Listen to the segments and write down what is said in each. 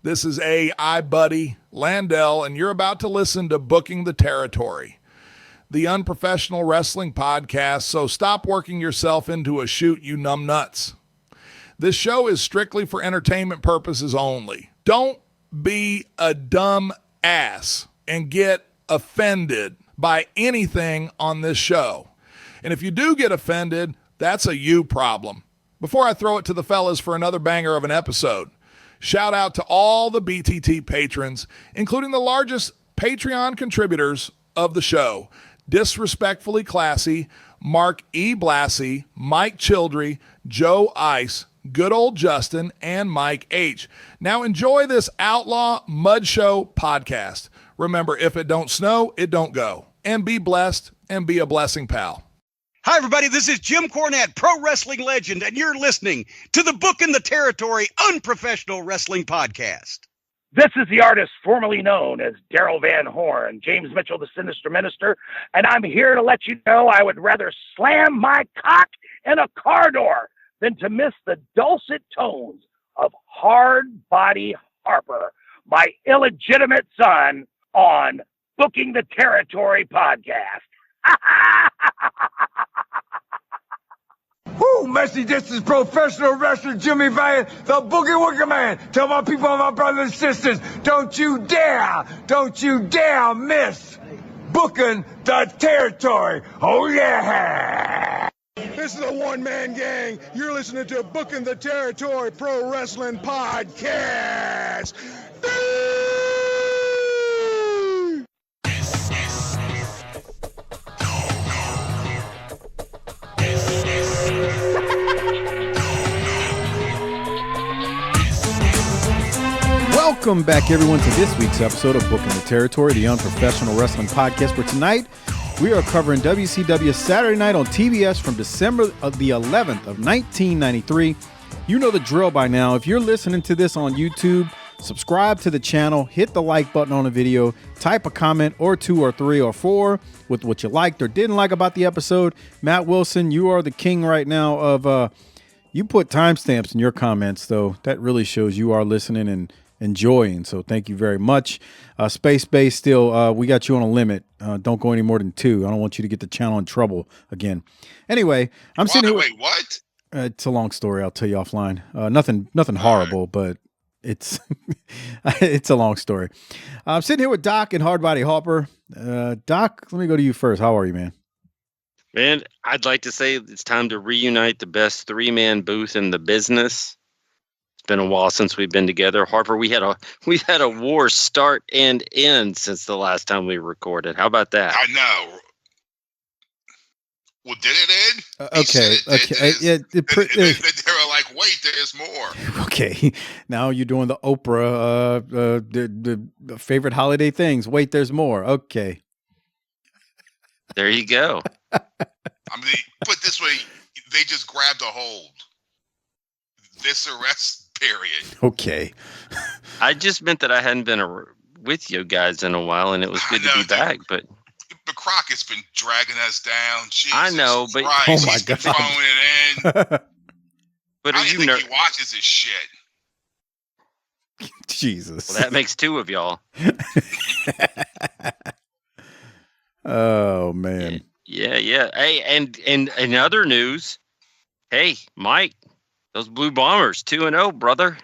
This is I Buddy Landell, and you're about to listen to Booking the Territory, the unprofessional wrestling podcast, so stop working yourself into a shoot, you numbnuts. This show is strictly for entertainment purposes only. Don't be a dumb ass and get offended by anything on this show. And if you do get offended, that's a you problem. Before I throw it to the fellas for another banger of an episode, shout out to all the BTT patrons, including the largest Patreon contributors of the show: Disrespectfully Classy, Mark E. Blassie, Mike Childry, Joe Ice, Good Old Justin, and Mike H. Now enjoy this Outlaw Mud Show podcast. Remember, if it don't snow, it don't go. And be blessed and be a blessing, pal. Hi, everybody. This is Jim Cornette, pro wrestling legend, and you're listening to the Book in the Territory Unprofessional Wrestling Podcast. This is the artist formerly known as Daryl Van Horn, James Mitchell, the Sinister Minister, and I'm here to let you know I would rather slam my cock in a car door than to miss the dulcet tones of Hard Body Harper, my illegitimate son, on Booking the Territory podcast. Woo, Messi, this is professional wrestler Jimmy Valiant, the Boogie Woogie Man. Tell my people, my brothers and sisters, don't you dare miss Booking the Territory. Oh, yeah. This is a one-man gang. You're listening to Booking the Territory Pro Wrestling Podcast. Welcome back, everyone, to this week's episode of Booking the Territory, the unprofessional wrestling podcast, where tonight we are covering WCW Saturday Night on TBS from December of the 11th of 1993. You know the drill by now. If you're listening to this on YouTube, subscribe to the channel, hit the like button on the video, type a comment or two or three or four with what you liked or didn't like about the episode. Matt Wilson, you are the king right now of, you put timestamps in your comments, though. That really shows you are listening and enjoying, so thank you very much. Space Base, still, we got you on a limit. Don't go any more than 2. I don't want you to get the channel in trouble again. Anyway, I'm sitting here. Wait, what? It's a long story. I'll tell you offline. Nothing horrible, but it's it's a long story. I'm sitting here with Doc and Hard Body Harper. Doc, let me go to you first. How are you, man? Man, I'd like to say it's time to reunite the best 3-man booth in the business. It's been a while since we've been together. Harper, we've had a war start and end since the last time we recorded. How about that? I know. Well, did it end? Okay. They were like, wait, there's more. Okay. Now you're doing the Oprah, the favorite holiday things. Wait, there's more. Okay. There you go. I mean, put it this way, they just grabbed a hold. This arrest period. Okay. I just meant that I hadn't been with you guys in a while, and it was good to be back. But Crockett's been dragging us down. Jesus I know, but Christ, oh my he's God, been throwing it in. But I didn't think he watches this shit. Jesus. Well, that makes 2 of y'all. Oh man. Yeah. Hey, and in other news, hey, Mike, those Blue Bombers 2-0, brother.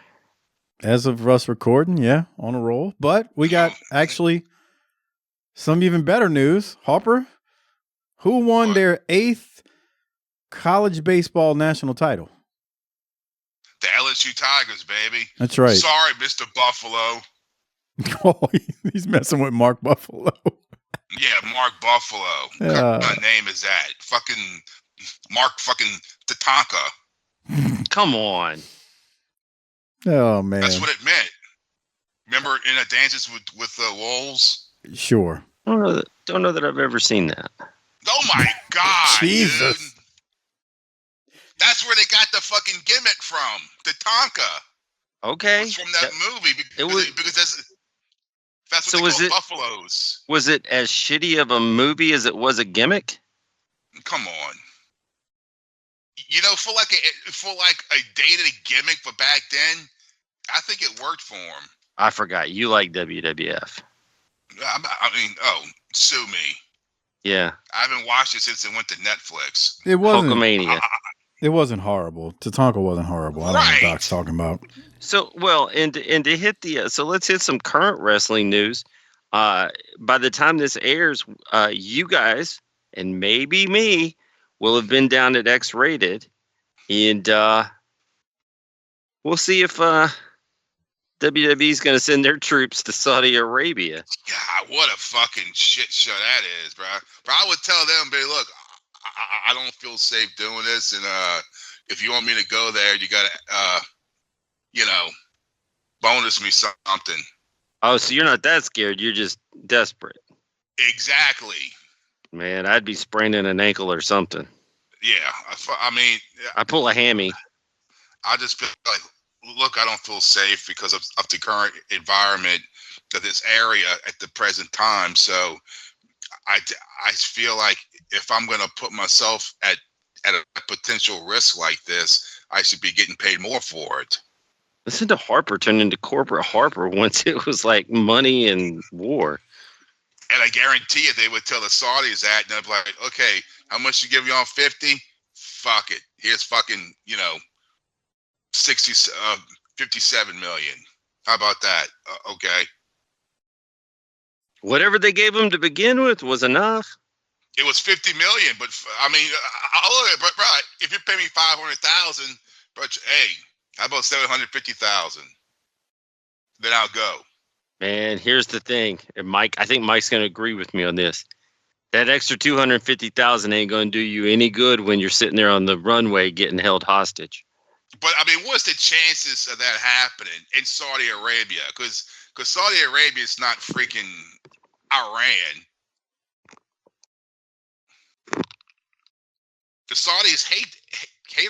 As of us recording, yeah, on a roll. But we got actually some even better news. Harper, who won their 8th college baseball national title? The LSU Tigers, baby. That's right. Sorry, Mr. Buffalo. Oh, he's messing with Mark Buffalo. Yeah, Mark Buffalo. What kind of name is that? Fucking Mark fucking Tatanka. Come on. Oh, man. That's what it meant. Remember in a Dances with the Wolves? Sure. Don't know that I've ever seen that. Oh my God, Jesus. dude. That's where they got the fucking gimmick from. Tatanka. Okay. It's from that movie because that's what they call buffaloes. Was it as shitty of a movie as it was a gimmick? Come on. You know, for like a dated gimmick, but back then, I think it worked for him. I forgot. You like WWF. Sue me. Yeah. I haven't watched it since it went to Netflix. It wasn't. Hulkamania. It wasn't horrible. Tatanka wasn't horrible. I don't know what Doc's talking about. So, well, and to hit the so let's hit some current wrestling news. By the time this airs, you guys and maybe me will have been down at X-Rated, and we'll see if WWE is going to send their troops to Saudi Arabia. God, what a fucking shit show that is, bro. But I would tell them, "But look, I don't feel safe doing this, and if you want me to go there, you gotta, bonus me something." Oh, so you're not that scared? You're just desperate. Exactly. Man, I'd be spraining an ankle or something. Yeah, I pull a hammy. I just feel like, look, I don't feel safe because of the current environment of this area at the present time. So I feel like if I'm going to put myself at a potential risk like this, I should be getting paid more for it. Listen to Harper turn into corporate Harper once it was like money and war. And I guarantee you they would tell the Saudis that, and they'd be like, okay, how much you give you on 50? Fuck it. Here's fucking, 57 million. How about that? Okay. Whatever they gave him to begin with was enough. It was 50 million, but I'll look at it, but bro, if you pay me 500,000, but hey, how about 750,000? Then I'll go. Man, here's the thing, and Mike. I think Mike's going to agree with me on this. That extra 250,000 ain't going to do you any good when you're sitting there on the runway getting held hostage. But what's the chances of that happening in Saudi Arabia? Because Saudi Arabia is not freaking Iran. The Saudis hate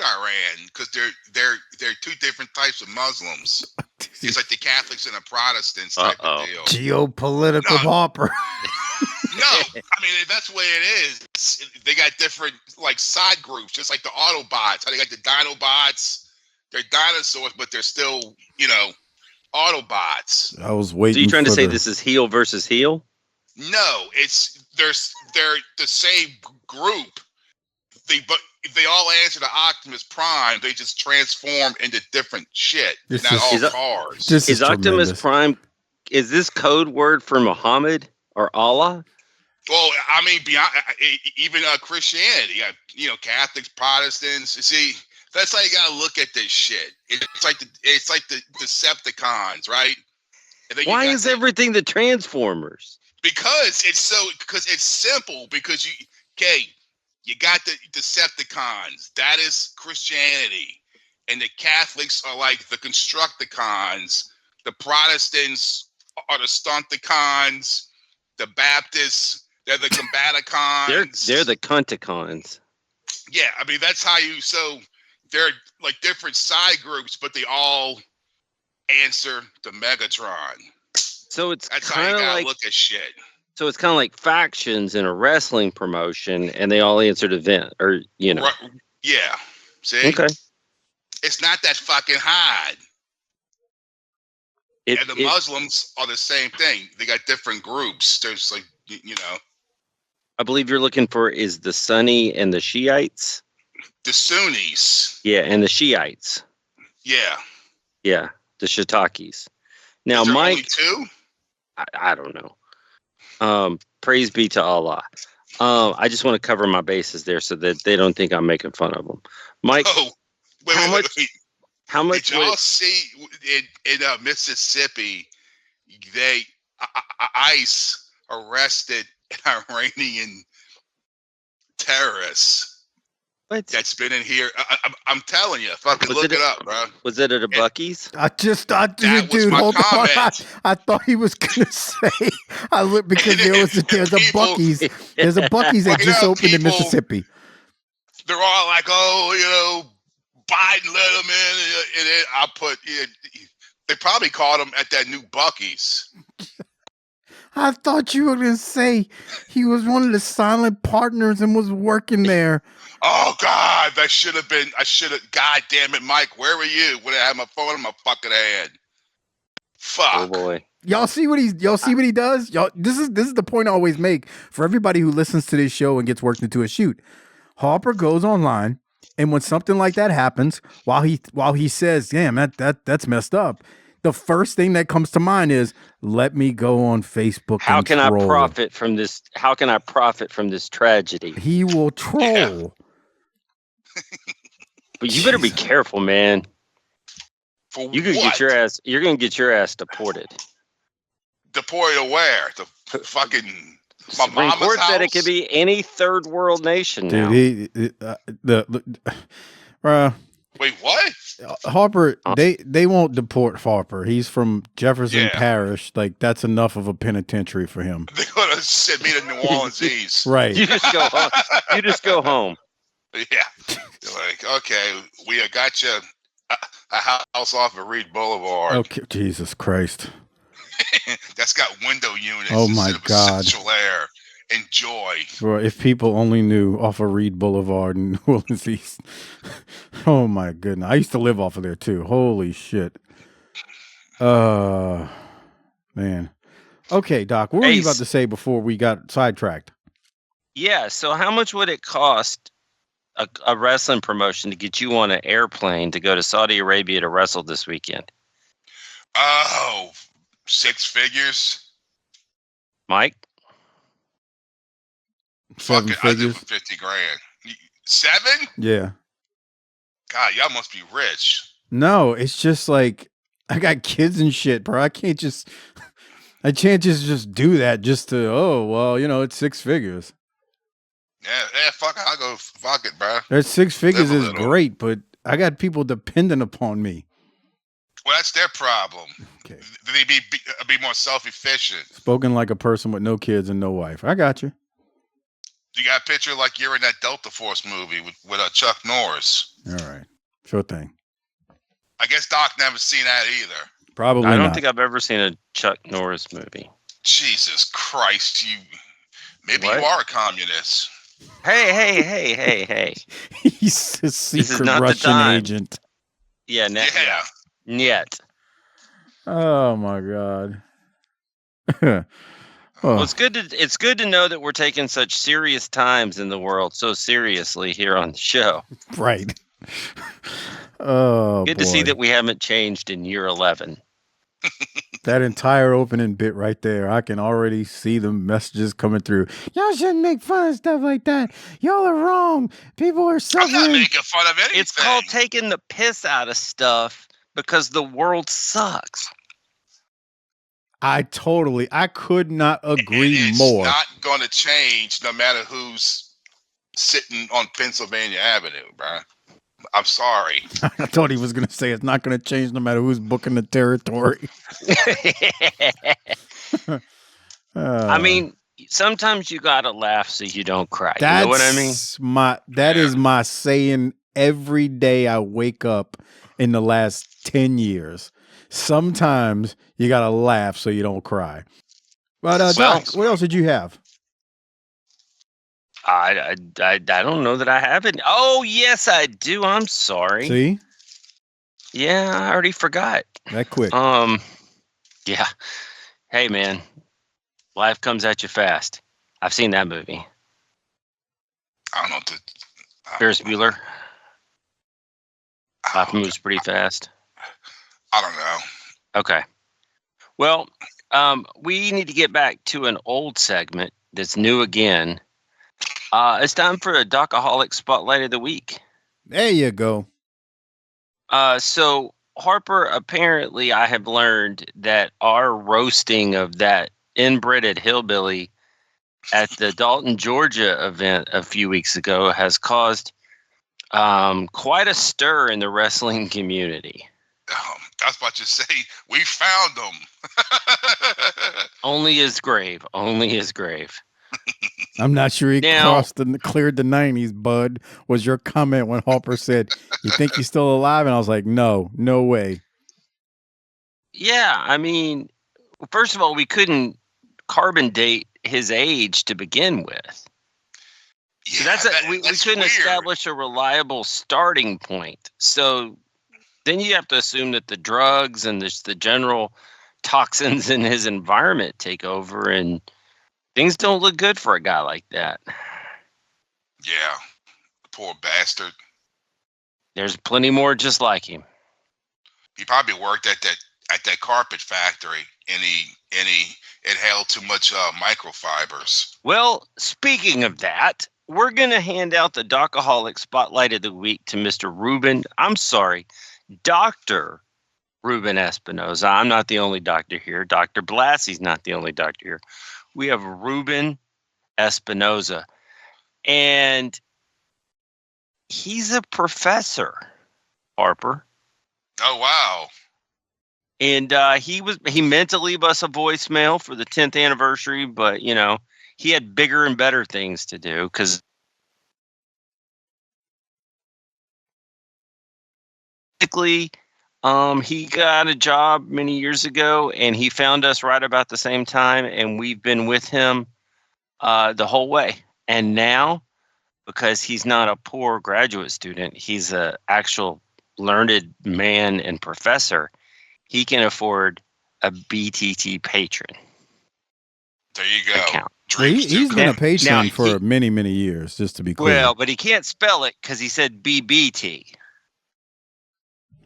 Iran because they're two different types of Muslims. It's like the Catholics and the Protestants type of deal. Geopolitical Harper. No, that's the way it is. They got different side groups, just like the Autobots. How they got the Dinobots. They're dinosaurs, but they're still, Autobots. I was waiting. So you trying to say this is heel versus heel? No, they're the same group. But they all answer to Optimus Prime. They just transform into different shit. Not all cars. Is Optimus Prime? Is this code word for Muhammad or Allah? Well, beyond even Christianity, Catholics, Protestants. You see, that's how you gotta look at this shit. It's like the Decepticons, right? Why is everything the Transformers? Because it's simple. Because you got the Decepticons. That is Christianity, and the Catholics are like the Constructicons. The Protestants are the Stunticons. The Baptists, they're the Combaticons. They're the Cunticons. Yeah, that's how you. So they're like different side groups, but they all answer to Megatron. So that's how you gotta look at shit. So it's kind of like factions in a wrestling promotion, and they all answer to Vince, or Right, yeah. See. Okay. It's not that fucking hard. And the Muslims are the same thing. They got different groups. There's I believe you're looking for is the Sunni and the Shiites. The Sunnis. Yeah, and the Shiites. Yeah. Yeah, the Shiitakes. Now, is there Mike. Only two? I don't know. Praise be to Allah. I just want to cover my bases there so that they don't think I'm making fun of them. Mike, wait. How much? Did y'all see in Mississippi? ICE arrested an Iranian terrorist. What? That's been in here. I'm telling you, fucking look it up, bro. Was it at a Buccees? Dude, hold on. I thought he was gonna say. I looked because there's a Buccees. There's a Buccees that just opened in Mississippi. They're all like, Biden let him in, and then I put. They probably caught him at that new Buccees. I thought you were gonna say he was one of the silent partners and was working there. Oh God, that should have been. God damn it, Mike, where were you when I had my phone in my fucking hand? Fuck. Oh boy. Y'all see what he does? Y'all, this is the point I always make for everybody who listens to this show and gets worked into a shoot. Harper goes online, and when something like that happens, while he says, "Damn, that's messed up," the first thing that comes to mind is, "Let me go on Facebook." How and can troll. I profit from this? How can I profit from this tragedy? He will troll. Yeah. But you better be careful, man. For You could what? get your ass. You're gonna get your ass deported. Deported to where? To fucking my Supreme mama's Court house? said it could be any third world nation now. Dude, Wait, what? Harper, they won't deport Harper. He's from Jefferson Yeah. Parish. Like, that's enough of a penitentiary for him. They're gonna send me to New Orleans East. Right. You just go home. You just go home. Yeah. They're like, okay, we got you a house off of Reed Boulevard. Okay, Jesus Christ. That's got window units. Oh, my instead of God. Central air. Enjoy. Bro, if people only knew off of Reed Boulevard in New Orleans East. Oh my goodness. I used to live off of there too. Holy shit. Man. Okay, Doc, what were you about to say before we got sidetracked? Yeah. So how much would it cost a wrestling promotion to get you on an airplane to go to Saudi Arabia to wrestle this weekend? Oh, 6 figures. Mike? Seven Fuck it, I did figures? for 50 grand. 7? Yeah. God, y'all must be rich. No, it's just like I got kids and shit, bro. I can't just do that just to, oh, well, it's 6 figures. Yeah, fuck it. I'll go, fuck it, bro. That 6 figures Live a is little. great, but I got people dependent upon me. Well, that's their problem. Okay. They be more self-efficient. Spoken like a person with no kids and no wife. I got you. You got a picture like you're in that Delta Force movie with Chuck Norris. All right. Sure thing. I guess Doc never seen that either. Probably I don't not. think I've ever seen a Chuck Norris movie. Jesus Christ, maybe What? you are a communist. Hey. He's a is secret not the Russian time. agent. Yeah, Yeah. Yet. Oh my God. Well, it's good to know that we're taking such serious times in the world so seriously here on the show. Right. Oh, Good to see boy. that we haven't changed in year 11. That entire opening bit right there, I can already see the messages coming through. Y'all shouldn't make fun of stuff like that. Y'all are wrong. People are I'm suffering. not making fun of anything. It's called taking the piss out of stuff because the world sucks. I could not agree It's more. not going to change no matter who's sitting on Pennsylvania Avenue, bro. I'm sorry. I thought he was going to say it's not going to change no matter who's booking the territory. I mean, sometimes you gotta laugh so you don't cry. You That's know what I mean? That is my saying every day I wake up in the last 10 years. Sometimes you got to laugh so you don't cry. But Doc, what else did you have? I don't know that I haven't. Oh, yes, I do. I'm sorry. See? Yeah, I already forgot. That quick. Yeah. Hey, man. Life comes at you fast. I've seen that movie. I don't know. Ferris Bueller. Life moves pretty fast. I don't know. Okay. Well, we need to get back to an old segment that's new again. It's time for a Doc-A-Holic Spotlight of the Week. There you go. So, Harper, apparently I have learned that our roasting of that inbred hillbilly at the Dalton, Georgia event a few weeks ago has caused quite a stir in the wrestling community. I was about to say, we found them. Only his grave. Only his grave. I'm not sure he Now- cleared the 90s, bud, was your comment when Harper said, you think he's still alive? And I was like, no way. Yeah, I mean, first of all, we couldn't carbon date his age to begin with. So Yeah, we that's couldn't weird. establish a reliable starting point. So then you have to assume that the drugs and the general toxins in his environment take over, and things don't look good for a guy like that. Yeah, poor bastard. There's plenty more just like him. He probably worked at that carpet factory, and he inhaled too much microfibers. Well, speaking of that, we're going to hand out the Doc-A-Holic Spotlight of the Week to Mr. Dr. Ruben Espinoza. I'm not the only doctor here. Dr. Blassie's not the only doctor here. We have Ruben Espinoza. And he's a professor, Harper. Oh, wow. And he meant to leave us a voicemail for the 10th anniversary, but, you know, he had bigger and better things to do because basically he got a job many years ago and he found us right about the same time, and we've been with him the whole way. And now, because he's not a poor graduate student, he's an actual learned man and professor, he can afford a BTT patron. There you go. Account. He's been a patron for many, many years, just to be clear. Well, but he can't spell it because he said BBT.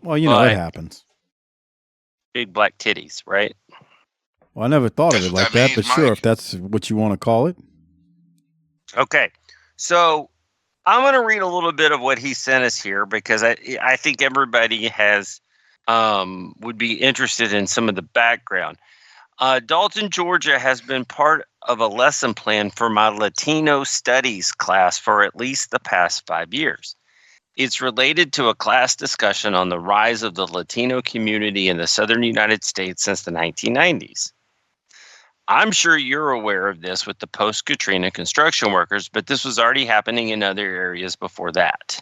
Well, you know, it happens. Big black titties, right? Well, I never thought of it like that, but sure, if that's what you want to call it. Okay. So I'm going to read a little bit of what he sent us here because I think everybody has would be interested in some of the background. Dalton, Georgia has been part of a lesson plan for my Latino studies class for at least the past 5 years. It's related to a class discussion on the rise of the Latino community in the southern United States since the 1990s. I'm sure you're aware of this with the post-Katrina construction workers, but this was already happening in other areas before that.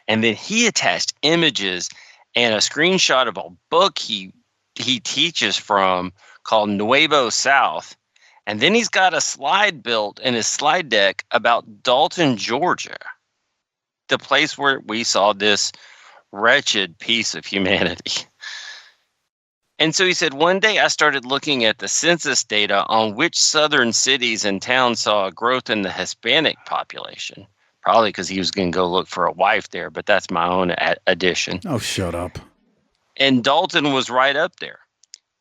And then he attached images and a screenshot of a book he teaches from called Nuevo South. And then he's got a slide built in his slide deck about Dalton, Georgia, the place where we saw this wretched piece of humanity. And so he said, one day I started looking at the census data on which southern cities and towns saw a growth in the Hispanic population. Probably because he was going to go look for a wife there, but that's my own addition. Oh, shut up. And Dalton was right up there.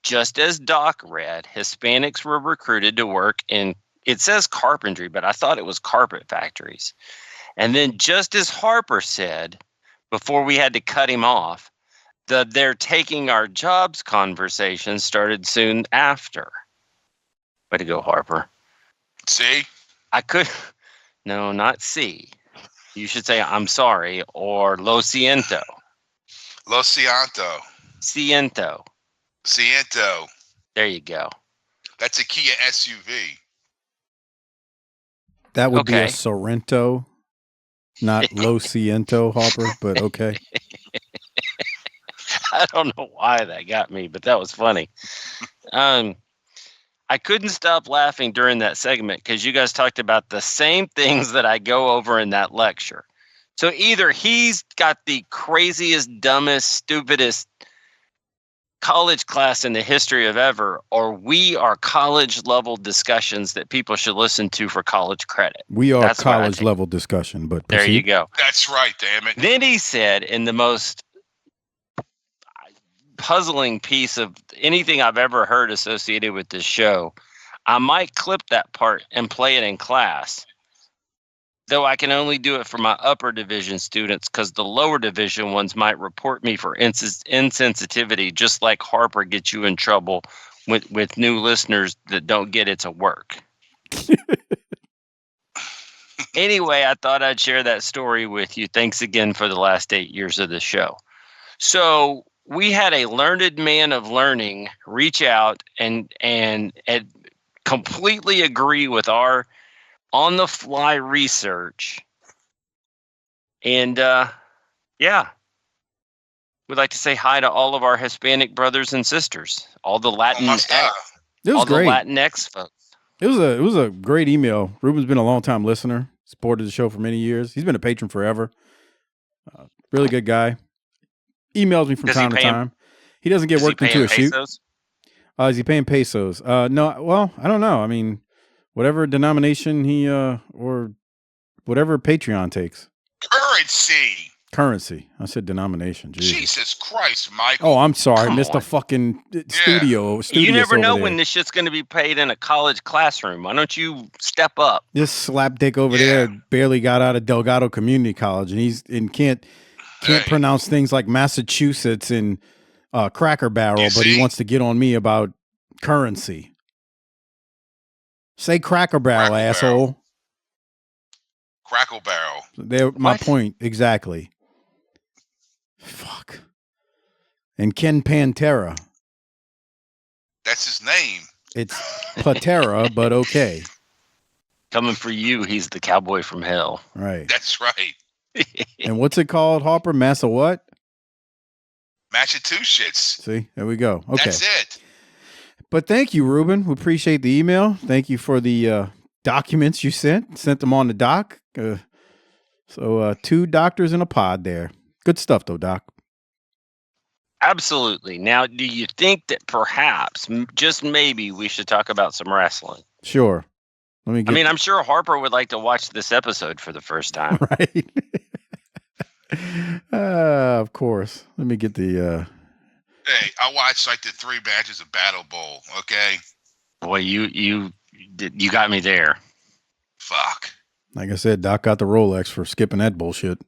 Just as Doc read, Hispanics were recruited to work in, it says carpentry, but I thought it was carpet factories. And then just as Harper said, before we had to cut him off, they're taking our jobs conversation started soon after. Way to go, Harper. See? No, not see. You should say, I'm sorry, or lo siento. Lo siento. Siento. Siento. There you go. That's a Kia SUV. That would be a Sorrento, not Lo Siento, Harper, but okay. I don't know why that got me, but that was funny. I couldn't stop laughing during that segment because you guys talked about the same things that I go over in that lecture. So either he's got the craziest, dumbest, stupidest college class in the history of ever, or we are college level discussions that people should listen to for college credit. We are college level discussion, but there you go. That's right, damn it. Then he said, in the most puzzling piece of anything I've ever heard associated with this show, I might clip that part and play it in class, though I can only do it for my upper division students because the lower division ones might report me for insensitivity, just like Harper gets you in trouble with new listeners that don't get it's a work. Anyway, I thought I'd share that story with you. Thanks again for the last 8 years of the show. So we had a learned man of learning reach out and completely agree with our on-the-fly research. And, yeah, we'd like to say hi to all of our Hispanic brothers and sisters, all the Latinx, it was great. The Latinx folks. It was a great email. Ruben's been a long-time listener, supported the show for many years. He's been a patron forever. Really good guy. Emails me from time to time. He doesn't get worked into a shoot. Is he paying pesos? No. Well, I don't know. I mean, whatever denomination he or whatever Patreon takes. Currency. I said denomination. Jesus Christ, Michael. Oh, I'm sorry. Come Missed a on. fucking studio. You never know over when there. this shit's going to be paid in a college classroom. Why don't you step up? This slapdick over there barely got out of Delgado Community College, and can't pronounce things like Massachusetts and Cracker Barrel, but he wants to get on me about currency. Say Cracker Barrel, asshole. Crackle Barrel. There, my point exactly. Fuck. And Ken Pantera. That's his name. It's Patera, but okay. Coming for you, he's the cowboy from hell. Right. That's right. And what's it called, Harper? Massa what? Massachusetts. See, there we go. Okay. That's it. But thank you, Ruben. We appreciate the email. Thank you for the documents you sent. Sent them on the doc. So 2 doctors in a pod there. Good stuff, though, Doc. Absolutely. Now, do you think that perhaps, just maybe, we should talk about some wrestling? Sure. I'm sure Harper would like to watch this episode for the first time. Right. Of course. Let me get the... Hey, I watched like the 3 matches of Battle Bowl, okay? Boy, you got me there. Fuck. Like I said, Doc got the Rolex for skipping that bullshit.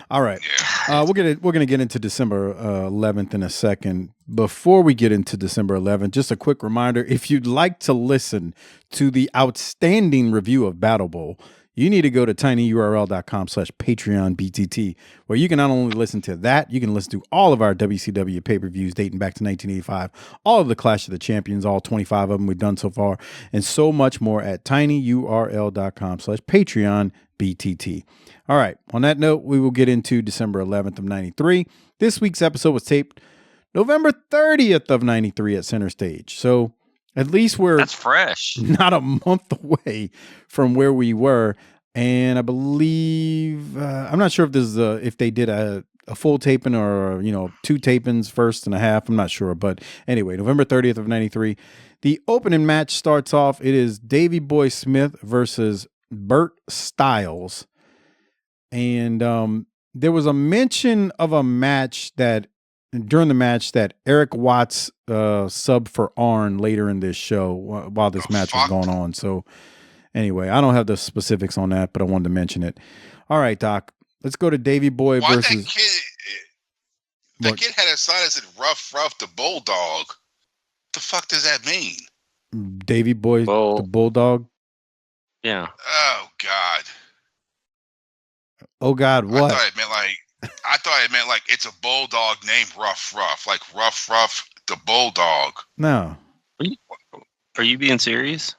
All right. Yeah. We're gonna get into December 11th in a second. Before we get into December 11th, just a quick reminder, if you'd like to listen to the outstanding review of Battle Bowl, you need to go to tinyurl.com/PatreonBTT, where you can not only listen to that, you can listen to all of our WCW pay-per-views dating back to 1985, all of the Clash of the Champions, all 25 of them we've done so far, and so much more at tinyurl.com/PatreonBTT. All right. On that note, we will get into December 11th of 93. This week's episode was taped November 30th of 93 at Center Stage. So at least that's fresh. Not a month away from where we were. And I believe, I'm not sure if this is if they did a full taping or, 2 tapings, first and a half. I'm not sure. But anyway, November 30th of 93. The opening match starts off. It is Davey Boy Smith versus Bert Styles. And there was a mention of a match during the match that Eric Watts subbed for Arn later in this show while this match was going on. So anyway, I don't have the specifics on that, but I wanted to mention it. All right, Doc, let's go to Davey Boy versus... That kid had a sign that said Rough the Bulldog. The fuck does that mean? Davey Boy the Bulldog? Yeah. Oh, God. Oh, God, what? I thought it meant like it's a bulldog named Rough, like Rough the Bulldog. No. Are you being serious?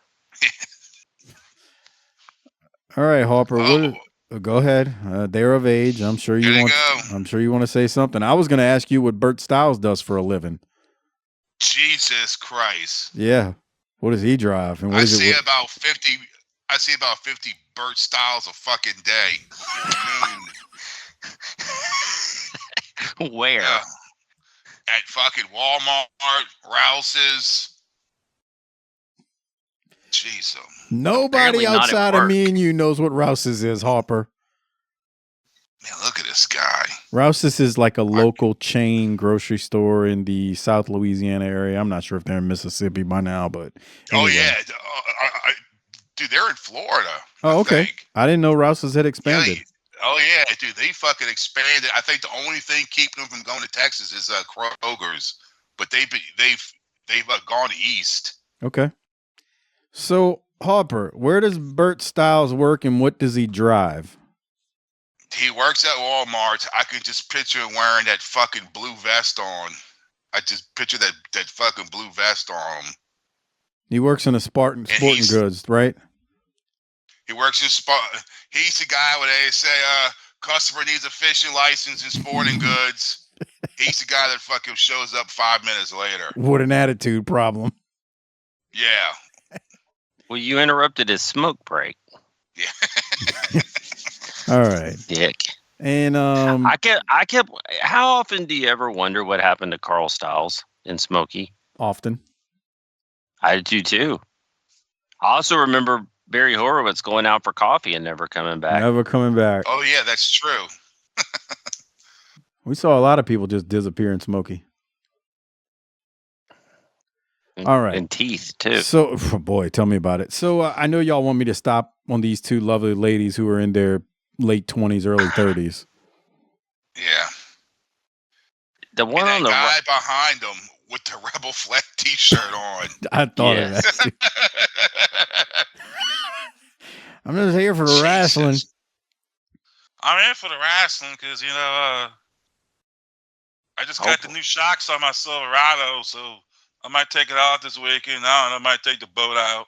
All right, Harper. Go ahead. They're of age. I'm sure you want to say something. I was going to ask you what Bert Styles does for a living. Jesus Christ. Yeah. What does he drive? And I see about 50 Bert Styles a fucking day. Where? At fucking Walmart, Rouse's. Jeez. Nobody outside of me and you knows what Rouse's is, Harper. Man, look at this guy. Rouse's is like a local chain grocery store in the South Louisiana area. I'm not sure if they're in Mississippi by now, but anyway. Oh yeah, dude, they're in Florida. Oh, okay. I didn't know Rouse's had expanded. Yeah, dude, they fucking expanded. I think the only thing keeping them from going to Texas is Kroger's, but they've gone east. Okay. So Harper, where does Bert Styles work and what does he drive? He works at Walmart. I can just picture him wearing that fucking blue vest on. I just picture that fucking blue vest on him. He works in a sporting goods, right? He works in He's the guy where they say, customer needs a fishing license in sporting goods. He's the guy that fucking shows up 5 minutes later. What an attitude problem. Yeah. Well, you interrupted his smoke break. Yeah. All right. Dick. And I kept. How often do you ever wonder what happened to Carl Styles in Smokey? Often. I do too. I also remember Barry Horowitz going out for coffee and never coming back. Never coming back. Oh yeah, that's true. We saw a lot of people just disappear in Smokey. All right. And teeth, too. So, boy, tell me about it. So, I know y'all want me to stop on these two lovely ladies who are in their late 20s, early 30s. Yeah. The one and on the guy behind them with the Rebel Flag T-shirt on. I thought of that. I'm just here for the wrestling. I'm here for the wrestling because, I just got the new shocks on my Silverado, so I might take it out this weekend. I might take the boat out.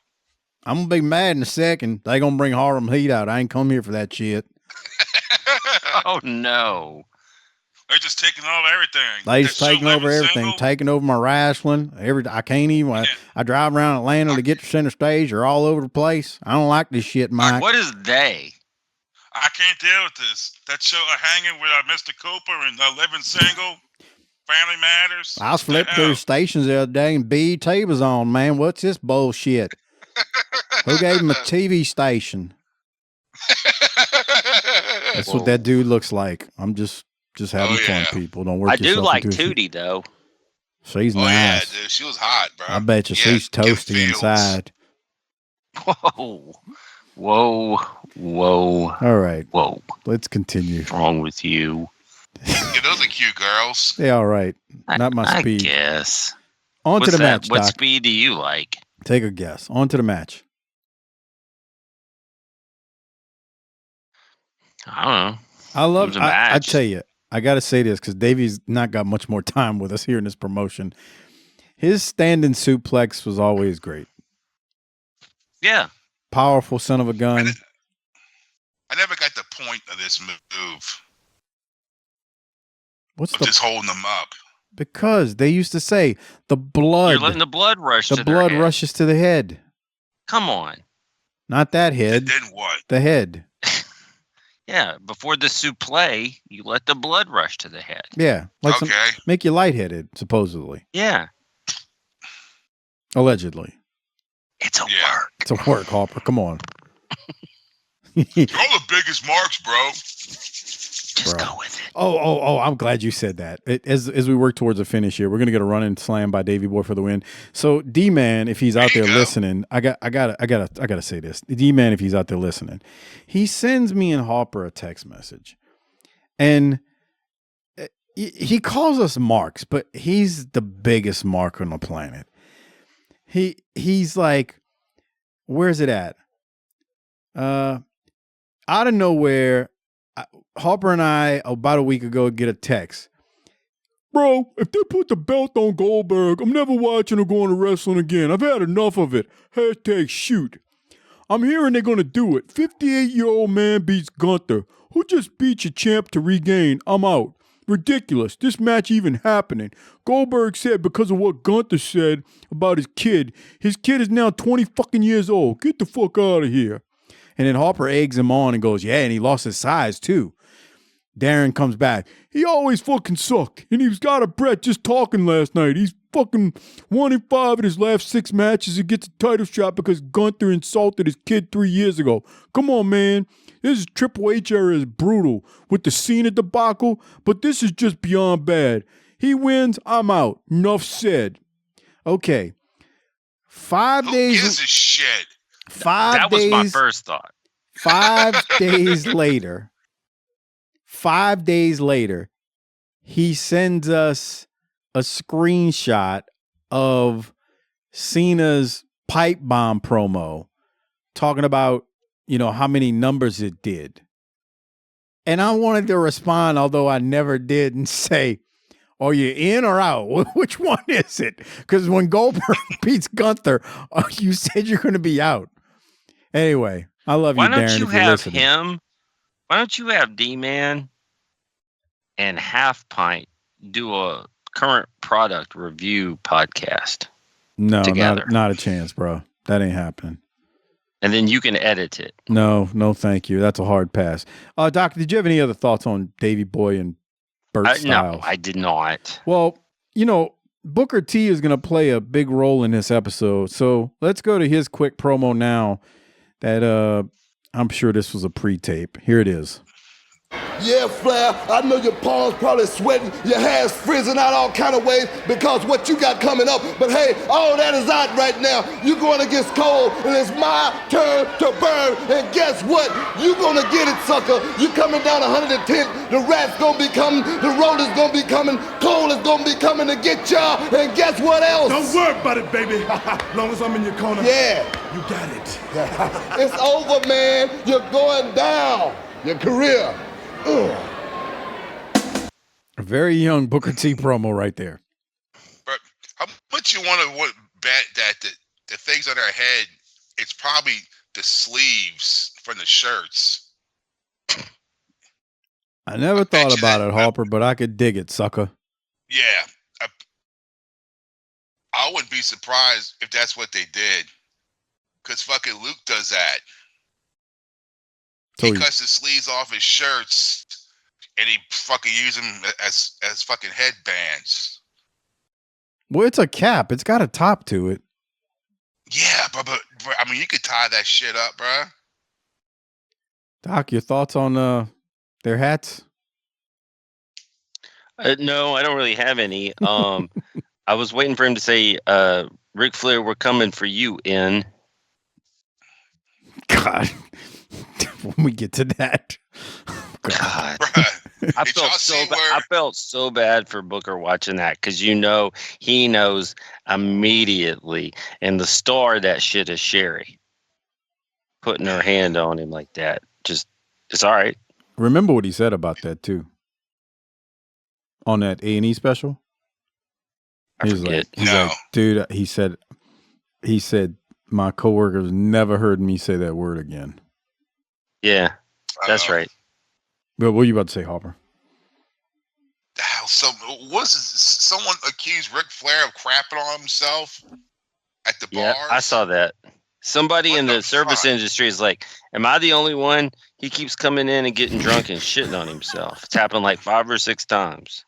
I'm going to be mad in a second. They going to bring Harlem Heat out. I ain't come here for that shit. Oh, no. They're just taking over everything. They just taking over everything. Taking over my wrestling. I can't even. I drive around Atlanta to get to center stage. They're all over the place. I don't like this shit, Mike. What is they? I can't deal with this. That show hanging with Mr. Cooper and Living Single. Family Matters. I was flipping through stations the other day and BET was on, man. What's this bullshit? Who gave him a TV station? That's what that dude looks like. I'm just having fun, people. Don't work. I do like Tootie, though. She's nice. Yeah, dude. She was hot, bro. I bet you she's toasty inside. Whoa. Whoa. Whoa. All right. Whoa. Let's continue. What's wrong with you? Yeah, those are cute girls. Yeah, all right. Not my speed. I guess. On to the match, What Doc. speed do you like? Take a guess. On to the match. I don't know. I love it. I tell you, I got to say this because Davey's not got much more time with us here in this promotion. His standing suplex was always great. Yeah. Powerful son of a gun. I never got the point of this move. What's just holding them up? Because they used to say the blood. You're letting the blood rush to the blood head. rushes to the head. Come on. Not that head. Then what? The head. Yeah, before the suplex, you let the blood rush to the head. Yeah. Make you lightheaded, supposedly. Yeah. Allegedly. It's a work. It's a work, Harper. Come on. You're the biggest marks, bro. Just go with it. Oh, I'm glad you said that. As we work towards a finish here, we're going to get a run and slam by Davey Boy for the win. So D-Man, if he's out there listening, I gotta say this. D-Man, if he's out there listening, he sends me and Harper a text message. And he calls us marks, but he's the biggest mark on the planet. He's like, where's it at? Out of nowhere, Harper and I, about a week ago, get a text. Bro, if they put the belt on Goldberg, I'm never watching or going to wrestling again. I've had enough of it. #shoot. I'm hearing they're going to do it. 58-year-old man beats Gunther. Who just beat your champ to regain? I'm out. Ridiculous. This match even happening. Goldberg said because of what Gunther said about his kid is now 20 fucking years old. Get the fuck out of here. And then Harper eggs him on and goes, yeah, and he lost his size too. Darren comes back. He always fucking sucked. And he was out of breath just talking last night. He's fucking 1-5 in his last 6 matches. He gets a title shot because Gunther insulted his kid 3 years ago. Come on, man. This is Triple H era is brutal with the Cena debacle, but this is just beyond bad. He wins, I'm out. Enough said. Okay. 5 days. Who gives a shit? 5 that days. was my first thought. 5 days later. 5 days later, he sends us a screenshot of Cena's pipe bomb promo talking about, how many numbers it did. And I wanted to respond, although I never did, and say, are you in or out? Which one is it? Because when Goldberg beats Gunther, you said you're going to be out. Anyway, I love you, Darren. Why don't you have D-Man and Half Pint do a current product review podcast? No, together. Not a chance, bro. That ain't happening. And then you can edit it. No, thank you. That's a hard pass. Doc, did you have any other thoughts on Davey Boy and Bert Styles? No, I did not. Well, Booker T is going to play a big role in this episode. So let's go to his quick promo now that I'm sure this was a pre-tape. Here it is. Yeah, Flair, I know your palms probably sweating, your hair's frizzing out all kind of ways because what you got coming up. But hey, all that is out right now. You're going against Kole, and it's my turn to burn. And guess what? You're going to get it, sucker. You're coming down 110th. The rat's going to be coming. The road is going to be coming. Kole is going to be coming to get y'all. And guess what else? Don't worry about it, baby. As long as I'm in your corner. Yeah. You got it. It's over, man. You're going down. Your career. A very young Booker T promo right there. But how much you want to bet that the things on their head, it's probably the sleeves from the shirts. I never thought about it, Harper, but I could dig it, sucker. Yeah. I wouldn't be surprised if that's what they did. Because fucking Luke does that. He cuts the sleeves off his shirts, and he fucking use them as fucking headbands. Well, it's a cap. It's got a top to it. Yeah, but I mean, you could tie that shit up, bro. Doc, your thoughts on their hats? No, I don't really have any. I was waiting for him to say, Ric Flair, we're coming for you, in. God. When we get to that. God. I felt so bad for Booker watching that because he knows immediately, and the star of that shit is Sherry. Putting her hand on him like that, just it's all right. Remember what he said about that too on that A&E special. He's like, dude. He said, my coworkers never heard me say that word again. Yeah, that's right. But what are you about to say, Harper? So someone accused Ric Flair of crapping on himself at the bar? Yeah, I saw that. Somebody in the service industry is like, am I the only one? He keeps coming in and getting drunk and shitting on himself. It's happened like 5 or 6 times.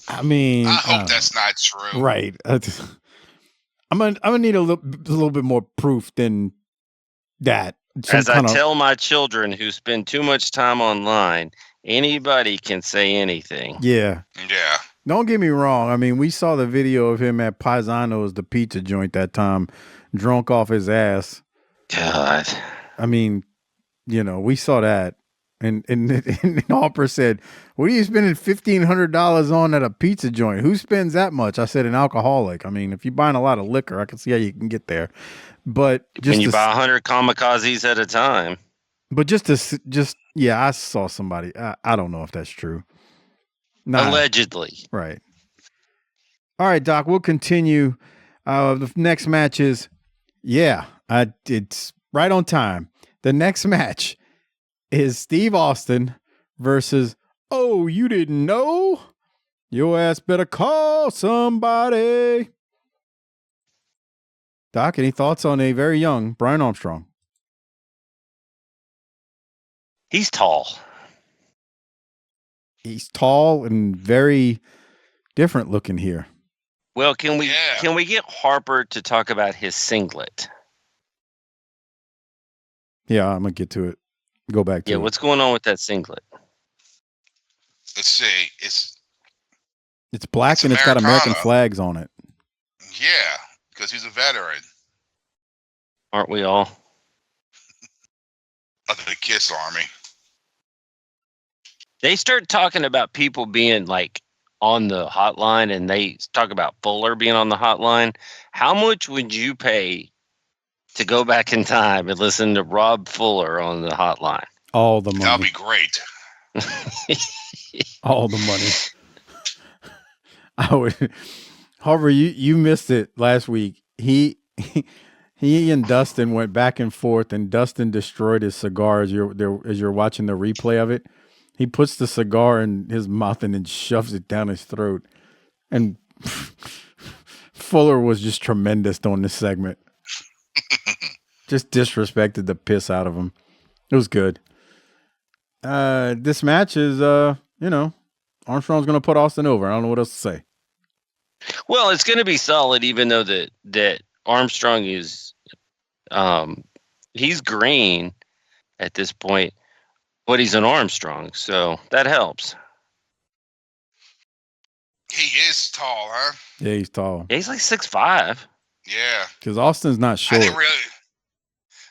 I mean, I hope that's not true. Right. I'm gonna need a little bit more proof than that. As I tell my children who spend too much time online, anybody can say anything. Yeah. Yeah. Don't get me wrong. I mean, we saw the video of him at Paisano's, the pizza joint that time, drunk off his ass. God. I mean, we saw that. And Harper said, what are you spending $1,500 on at a pizza joint? Who spends that much? I said, an alcoholic. I mean, if you're buying a lot of liquor, I can see how you can get there. But just when you buy 100 kamikazes at a time. But I saw somebody. I don't know if that's true. Allegedly. Right. All right, Doc, we'll continue. The next match is, it's right on time. The next match is Steve Austin versus, oh, you didn't know? Your ass better call somebody. Doc, any thoughts on a very young Brian Armstrong? He's tall. He's tall and very different looking here. Well, can we get Harper to talk about his singlet? Yeah, I'm gonna get to it. Go back to it. What's going on with that singlet? Let's see. It's black and it's got American flags on it. Yeah, because he's a veteran. Aren't we all? Of the KISS Army. They start talking about people being like on the hotline, and they talk about Fuller being on the hotline. How much would you pay to go back in time and listen to Rob Fuller on the hotline? All the money. That'll be great. All the money. Harper, you missed it last week. He and Dustin went back and forth, and Dustin destroyed his cigar as you're watching the replay of it. He puts the cigar in his mouth and then shoves it down his throat. And Fuller was just tremendous on this segment. Just disrespected the piss out of him. It was good. This match is, Armstrong's going to put Austin over. I don't know what else to say. Well, it's going to be solid, even though that Armstrong is, he's green at this point, but he's an Armstrong, so that helps. He is tall, huh? Yeah, he's tall. Yeah, he's like 6'5". Yeah. Because Austin's not short. I didn't really.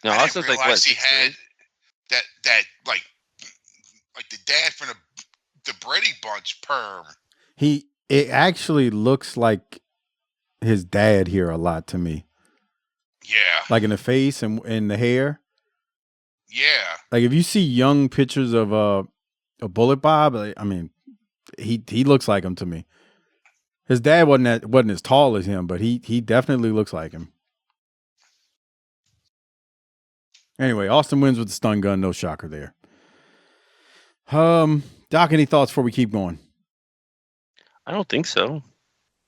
No, I Austin's didn't like realize what? he had that like the dad from the Brady Bunch perm. It actually looks like his dad here a lot to me. Yeah. Like in the face and in the hair. Yeah. Like if you see young pictures of a Bullet Bob, I mean, he looks like him to me. His dad wasn't as tall as him, but he definitely looks like him. Anyway, Austin wins with the stun gun. No shocker there. Doc, any thoughts before we keep going? I don't think so.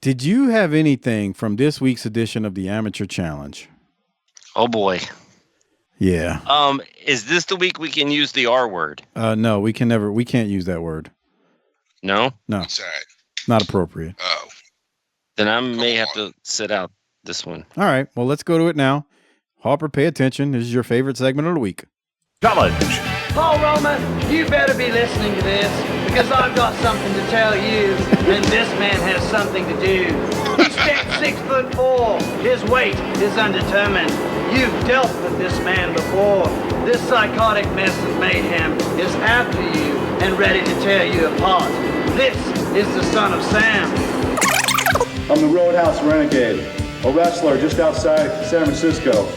Did you have anything from this week's edition of the Amateur Challenge? Oh boy. Yeah. Is this the week we can use the R word? No, we can't use that word. No? No. What's that? Not appropriate. Oh. Then I may have to sit out this one. All right. Well, let's go to it now. Harper, pay attention. This is your favorite segment of the week. Challenge. Paul Roman, you better be listening to this because I've got something to tell you, and this man has something to do. He stands 6'4". His weight is undetermined. You've dealt with this man before. This psychotic mess of mayhem is after you and ready to tear you apart. This is the son of Sam. I'm the Roadhouse Renegade, a wrestler just outside San Francisco.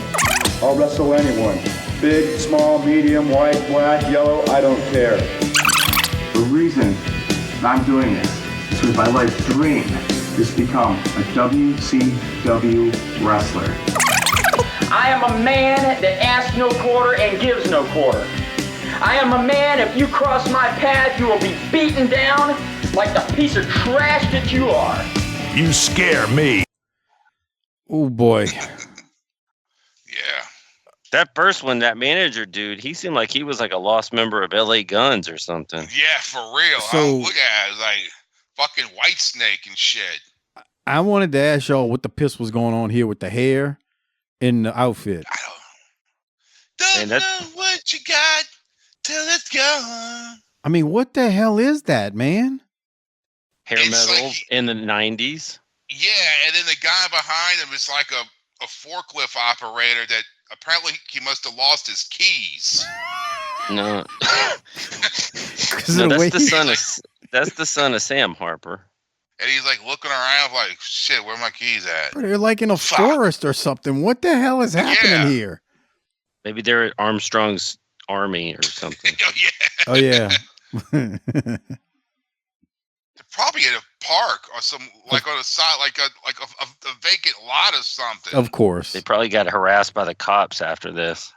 I'll wrestle anyone. Big, small, medium, white, black, yellow, I don't care. The reason I'm doing this is because my life dream is to become a WCW wrestler. I am a man that asks no quarter and gives no quarter. I am a man, if you cross my path, you will be beaten down like the piece of trash that you are. You scare me. Oh, boy. Yeah. That first one, that manager dude, he seemed like he was like a lost member of LA Guns or something. Yeah, for real. So- Look at it, like fucking Whitesnake and shit. I wanted to ask y'all what the piss was going on here with the hair and the outfit. Don't know what you got till it's gone. I mean, what the hell is that, man? Hair metal like, in the 90s. Yeah, and then the guy behind him is like a forklift operator that apparently he must have lost his keys. No. No, that's the son of Sam Harper. And he's like looking around like, shit, where are my keys at? They're like in a forest or something. What the hell is happening here? Maybe they're at Armstrong's army or something. Oh, yeah. Oh, yeah. They're probably at a park or some, like on a side, like a vacant lot or something. Of course. They probably got harassed by the cops after this.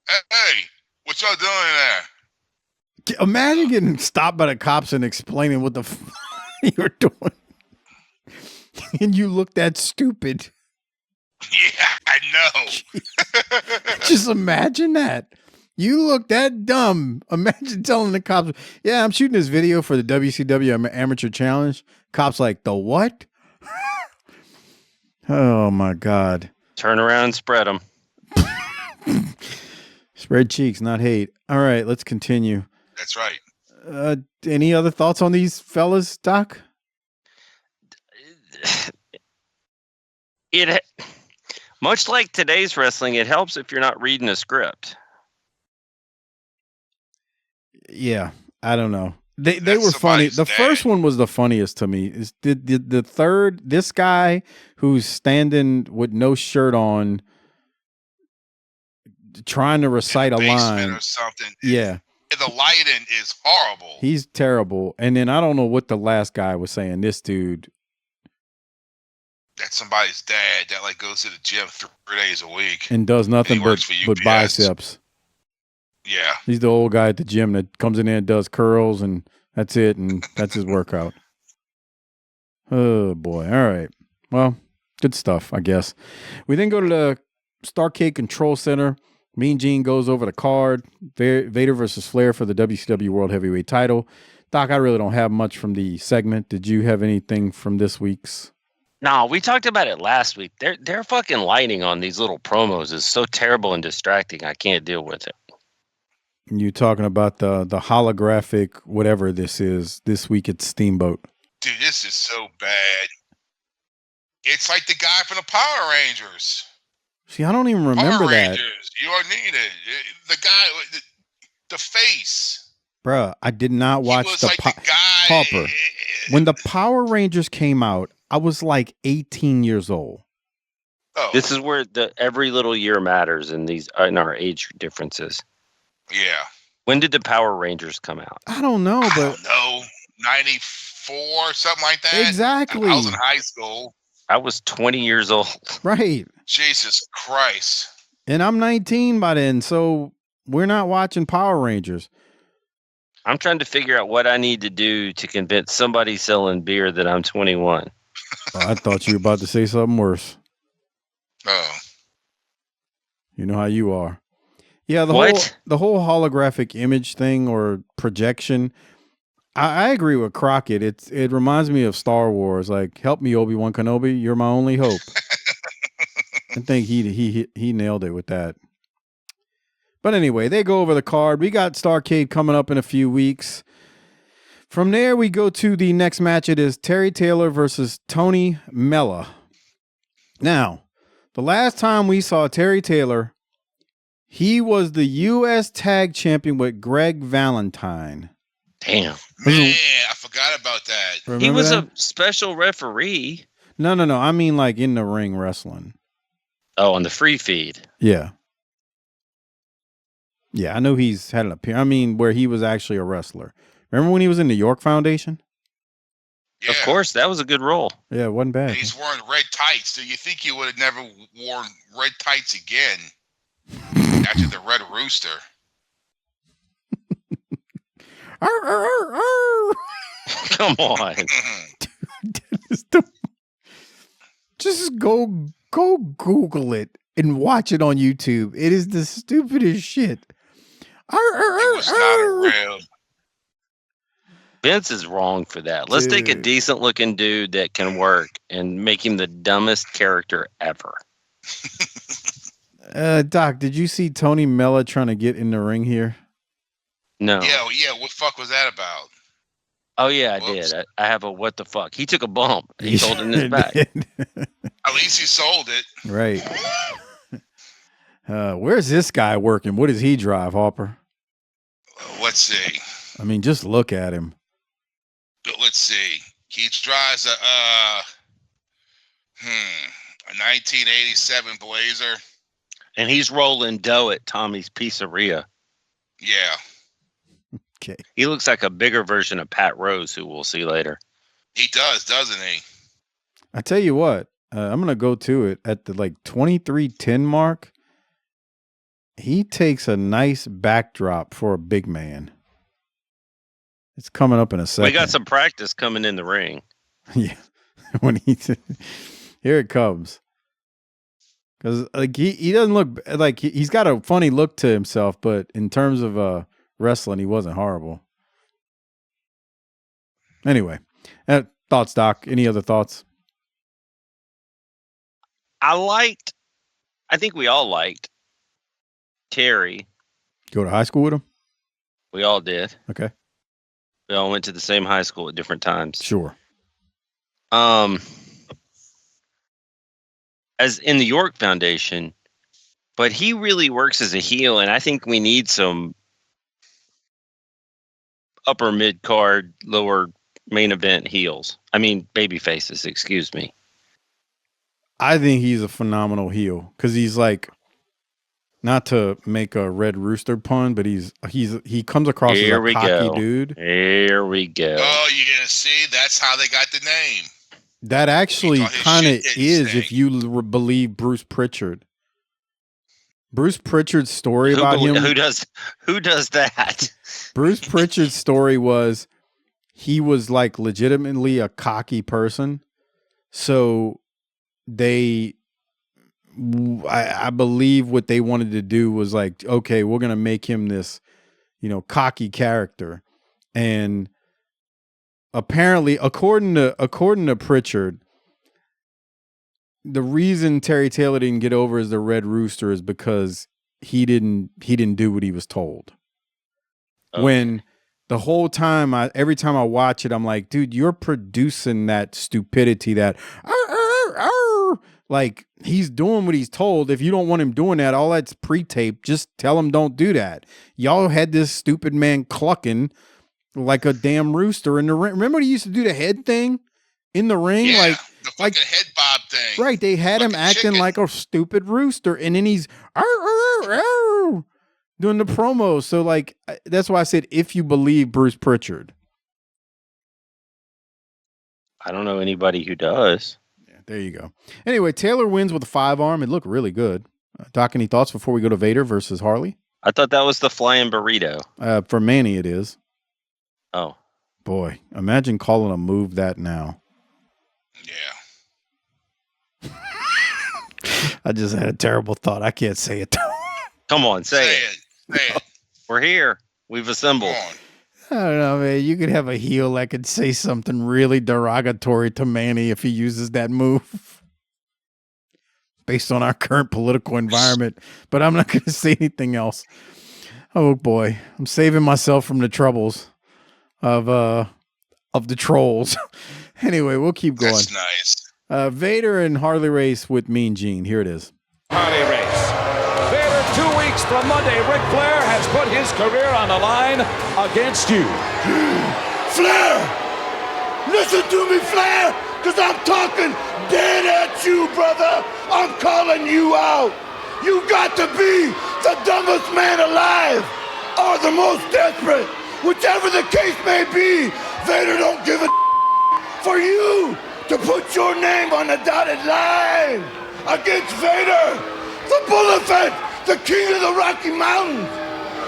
Hey, what y'all doing there? Imagine getting stopped by the cops and explaining what the you're doing. And you look that stupid. Yeah, I know. Just imagine that. You look that dumb. Imagine telling the cops, yeah, I'm shooting this video for the WCW Amateur Challenge. Cops like, the what? Oh, my God. Turn around and spread them. Spread cheeks, not hate. All right, let's continue. That's right. Any other thoughts on these fellas, Doc? It much like today's wrestling, it helps if you're not reading a script. Yeah, I don't know. They were funny. The first one was the funniest to me. Is the third, this guy who's standing with no shirt on, trying to recite a line or something. Yeah. The lighting is horrible. He's terrible. And then I don't know what the last guy was saying. This dude. That's somebody's dad that like goes to the gym 3 days a week And does nothing he but works for UPS. biceps. Yeah. He's the old guy at the gym that comes in there and does curls and that's it. And that's his workout. Oh boy. All right. Well, good stuff, I guess. We then go to the Starrcade Control Center. Mean Gene goes over the card. Vader versus Flair for the WCW World Heavyweight title. Doc, I really don't have much from the segment. Did you have anything from this week's? No, we talked about it last week. Their fucking lighting on these little promos is so terrible and distracting. I can't deal with it. You talking about the holographic whatever this is this week at Steamboat? Dude, this is so bad. It's like the guy from the Power Rangers. See, I don't even remember Power that. Rangers, you don't need it. The guy, the face. Bruh, I did not watch the guy. Harper. When the Power Rangers came out, I was like 18 years old. Oh. This is where every little year matters in our age differences. Yeah. When did the Power Rangers come out? I don't know, but I don't know, 94, something like that. Exactly. I was in high school. I was 20 years old. Right. Jesus Christ. And I'm 19 by then, so we're not watching Power Rangers. I'm trying to figure out what I need to do to convince somebody selling beer that I'm 21. I thought you were about to say something worse. Oh. You know how you are. Yeah, the whole holographic image thing or projection. I agree with Crockett. It reminds me of Star Wars. Like, help me, Obi-Wan Kenobi. You're my only hope. I think he nailed it with that. But anyway, they go over the card. We got Starrcade coming up in a few weeks. From there, we go to the next match. It is Terry Taylor versus Tony Mella. Now, the last time we saw Terry Taylor, he was the U.S. Tag Champion with Greg Valentine. Damn. Man, I forgot about that. Remember he was that? a special referee. No. I mean like in the ring wrestling. Oh, on the free feed. Yeah. Yeah, I know he's had an appearance. I mean, where he was actually a wrestler. Remember when he was in the York Foundation? Yeah. Of course, that was a good role. Yeah, it wasn't bad. And he's wearing red tights. Do you think he would have never worn red tights again after the Red Rooster? Come on. Just go Google it and watch it on YouTube. It is the stupidest shit. He was not around. Vince is wrong for that. Let's take a decent looking dude that can work and make him the dumbest character ever. Doc, did you see Tony Mella trying to get in the ring here? No. Yeah. What the fuck was that about? Oh, yeah, I did. I have a what the fuck. He took a bump. He's holding his back. At least he sold it. Right. Where's this guy working? What does he drive, Harper? Let's see. I mean, just look at him. Let's see. He drives a 1987 Blazer. And he's rolling dough at Tommy's Pizzeria. Yeah. Okay. He looks like a bigger version of Pat Rose, who we'll see later. He does, doesn't he? I tell you what, I'm going to go to it at the 23:10 mark. He takes a nice backdrop for a big man. It's coming up in a second. We got some practice coming in the ring. Yeah. When here it comes. Because he doesn't look like he's got a funny look to himself, but in terms of wrestling, he wasn't horrible. Anyway, thoughts, Doc? Any other thoughts? I think we all liked Terry. Go to high school with him? We all did. Okay. We all went to the same high school at different times. Sure. As in the York Foundation, but he really works as a heel, and I think we need some upper mid card, lower main event heels. I mean, baby faces, excuse me. I think he's a phenomenal heel because he's like, not to make a Red Rooster pun, but he comes across as a cocky dude. Here we go. Oh, you're gonna see? That's how they got the name. That actually kind of is, if you believe Bruce Pritchard. Bruce Pritchard's story about him. Who does that? Bruce Pritchard's story was he was like legitimately a cocky person. So I believe what they wanted to do was like, okay, we're going to make him this, cocky character. And apparently, according to Pritchard, the reason Terry Taylor didn't get over as the Red Rooster is because he didn't do what he was told. Okay. When the whole time, every time I watch it, I'm like, dude, you're producing that stupidity, that like he's doing what he's told. If you don't want him doing that, all that's pre-tape. Just tell him don't do that. Y'all had this stupid man clucking like a damn rooster in the ring. Remember he used to do the head thing in the ring? Yeah, like the fucking head bob thing. Right, they had him acting chicken. like a stupid rooster, and then he's doing the promo. So like that's why I said if you believe Bruce Pritchard. I don't know anybody who does. Yeah, there you go. Anyway, Taylor wins with a 5-arm. It looked really good. Doc, any thoughts before we go to Vader versus Harley? I thought that was the flying burrito. For Manny, it is. Oh. Boy, imagine calling a move that now. Yeah. I just had a terrible thought. I can't say it. Come on, say it. Say it. We're here. We've assembled. I don't know, man. You could have a heel that could say something really derogatory to Manny if he uses that move based on our current political environment. But I'm not going to say anything else. Oh, boy. I'm saving myself from the troubles of the trolls. Anyway, we'll keep going. That's nice. Vader and Harley race with Mean Gene. Here it is. Harley race. Vader, 2 weeks from Monday, Ric Flair has put his career on the line against you. Flair! Listen to me, Flair, because I'm talking dead at you, brother. I'm calling you out. You got to be the dumbest man alive or the most desperate. Whichever the case may be, Vader don't give a for you to put your name on the dotted line against Vader, the Bullet Fett, the king of the Rocky Mountains,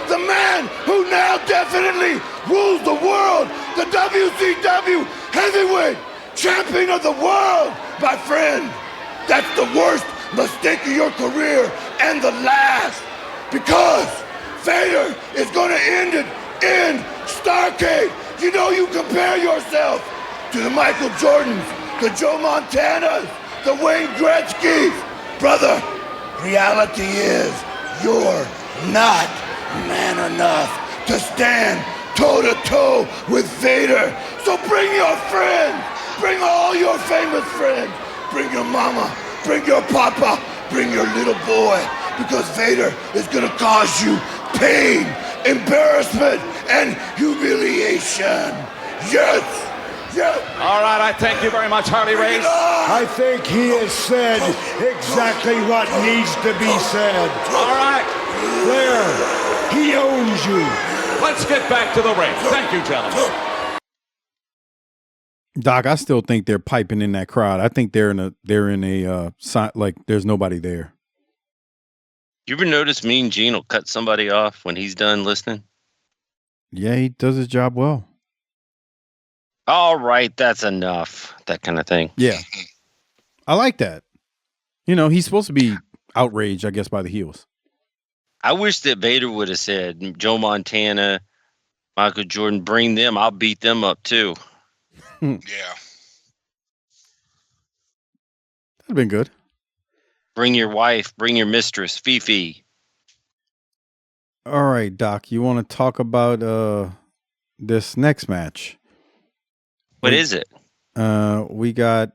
the man who now definitely rules the world, the WCW heavyweight champion of the world, my friend. That's the worst mistake of your career and the last, because Vader is going to end it in Starrcade. You know, you compare yourself to the Michael Jordans, the Joe Montanas, the Wayne Gretzkys. Brother, reality is you're not man enough to stand toe-to-toe with Vader. So bring your friends, bring all your famous friends, bring your mama, bring your papa, bring your little boy, because Vader is gonna cause you pain, embarrassment, and humiliation. Yes! Yes! All right, I thank you very much, Harley Race. I think he has said exactly what needs to be said. All right. Flair, he owns you. Let's get back to the race. Thank you, gentlemen. Doc, I still think they're piping in that crowd. I think they're in a like there's nobody there. You ever notice Mean Gene will cut somebody off when he's done listening? Yeah, he does his job well. All right, that's enough. That kind of thing. Yeah. I like that. You know, he's supposed to be outraged, I guess, by the heels. I wish that Vader would have said, Joe Montana, Michael Jordan, bring them. I'll beat them up too. Yeah. That'd been good. Bring your wife, bring your mistress, Fifi. All right, Doc, you want to talk about this next match? What is it? We got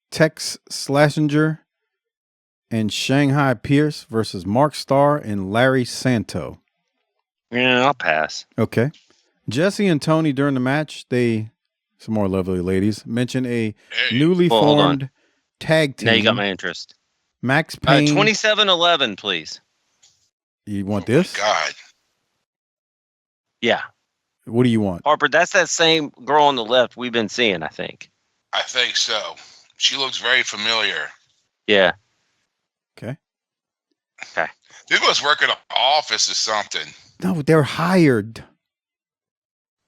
Tex Schlesinger and Shanghai Pierce versus Mark Starr and Larry Santo. Yeah, I'll pass. Okay. Jesse and Tony during the match, some more lovely ladies, mention a newly formed tag team. Now you got my interest. Max Payne. 2711, please. You want this? God. Yeah. What do you want? Harper, that's that same girl on the left we've been seeing, I think. I think so. She looks very familiar. Yeah. Okay. Okay. They must work at an office or something. No, they're hired.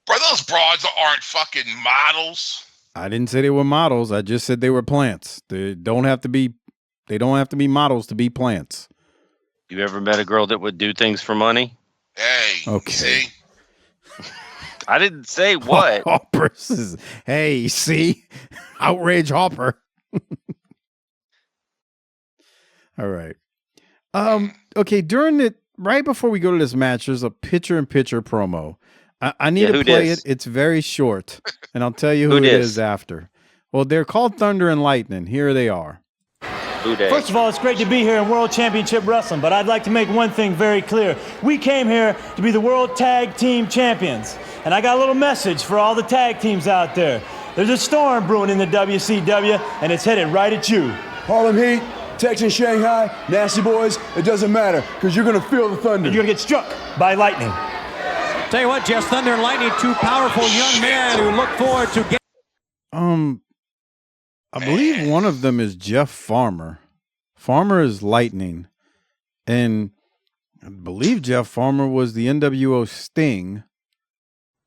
Bro, those broads aren't fucking models. I didn't say they were models. I just said they were plants. They don't have to be models to be plants. You ever met a girl that would do things for money? Hey. Okay. See? I didn't say what. Harper says, hey, see? Outrage Harper. All right. Okay, right before we go to this match, there's a picture-in-picture promo. I need to play it. It's very short, and I'll tell you who it is after. Well, they're called Thunder and Lightning. Here they are. First of all, it's great to be here in World Championship Wrestling, but I'd like to make one thing very clear. We came here to be the World Tag Team Champions, and I got a little message for all the tag teams out there. There's a storm brewing in the WCW, and it's headed right at you. Harlem Heat, Texas Shanghai, Nasty Boys, it doesn't matter, because you're going to feel the thunder. And you're going to get struck by lightning. Tell you what, Jess, Thunder and Lightning, two powerful young men who look forward to getting... I believe one of them is Jeff Farmer. Farmer is Lightning. And I believe Jeff Farmer was the NWO Sting.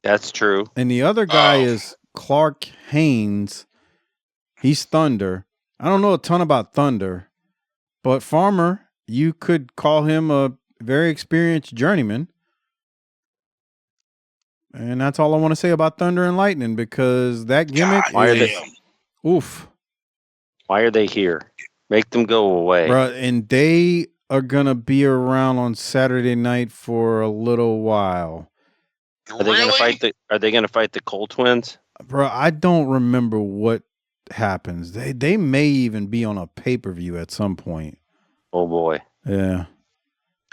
That's true. And the other guy is Clark Haynes. He's Thunder. I don't know a ton about Thunder, but Farmer, you could call him a very experienced journeyman. And that's all I want to say about Thunder and Lightning, because that gimmick oof. Why are they here? Make them go away. Bruh, and they are going to be around on Saturday night for a little while. Are they going to fight the Kole twins? Bro, I don't remember what happens. They may even be on a pay-per-view at some point. Oh boy. Yeah.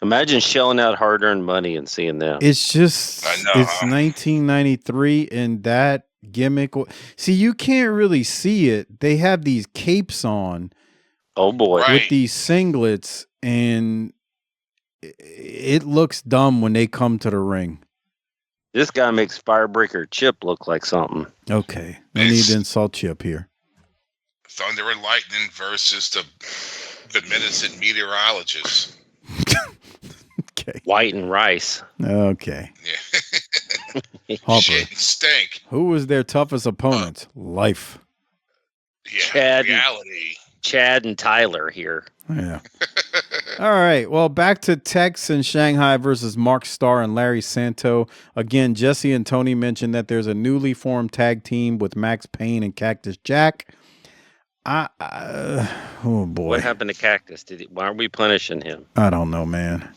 Imagine shelling out hard-earned money and seeing them. It's just it's 1993 and that gimmick. See, you can't really see it. They have these capes on. Oh boy. With these singlets, and it looks dumb when they come to the ring. This guy makes Firebreaker Chip look like something. Okay. No need to insult Chip here. Thunder and Lightning versus the medicine meteorologist. Okay. White and Rice. Okay. Yeah. Harper. Shit and stink. Who was their toughest opponent? Life. Yeah, reality. Chad and Tyler here. Yeah. All right. Well, back to Tex and Shanghai versus Mark Starr and Larry Santo. Again, Jesse and Tony mentioned that there's a newly formed tag team with Max Payne and Cactus Jack. Oh boy. What happened to Cactus? Why aren't we punishing him? I don't know, man.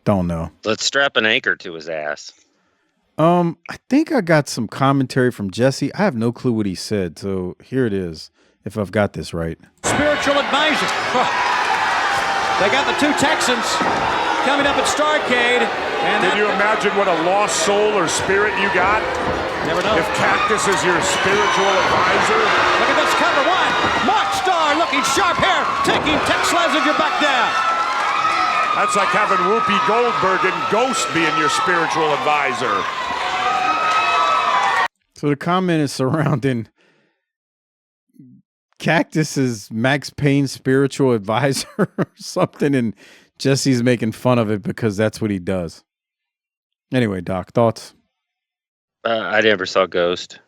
Don't know. Let's strap an anchor to his ass. I think I got some commentary from Jesse. I have no clue what he said, so here it is, if I've got this right. Spiritual advisor. They got the two Texans coming up at Starrcade. Can you imagine what a lost soul or spirit you got? Never know. If Cactus is your spiritual advisor. Look at this cover one. Mark Starr looking sharp here, taking Tex Slazenger back down. That's like having Whoopi Goldberg and Ghost being your spiritual advisor. So the comment is surrounding Cactus's Max Payne spiritual advisor or something, and Jesse's making fun of it because that's what he does. Anyway, Doc, thoughts? I never saw Ghost.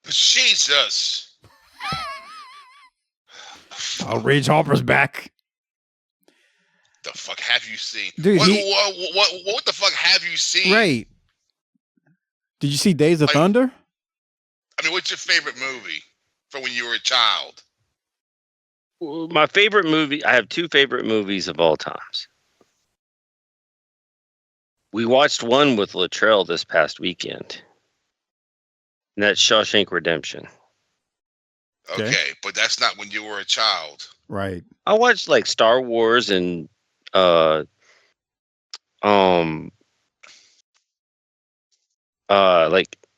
Jesus. Outrage Harper's back. The fuck have you seen? Dude, what the fuck have you seen? Right. Did you see Days of Thunder? I mean, what's your favorite movie from when you were a child? My favorite movie, I have two favorite movies of all times. We watched one with Luttrell this past weekend. And that's Shawshank Redemption. Okay, but that's not when you were a child. Right. I watched like Star Wars and like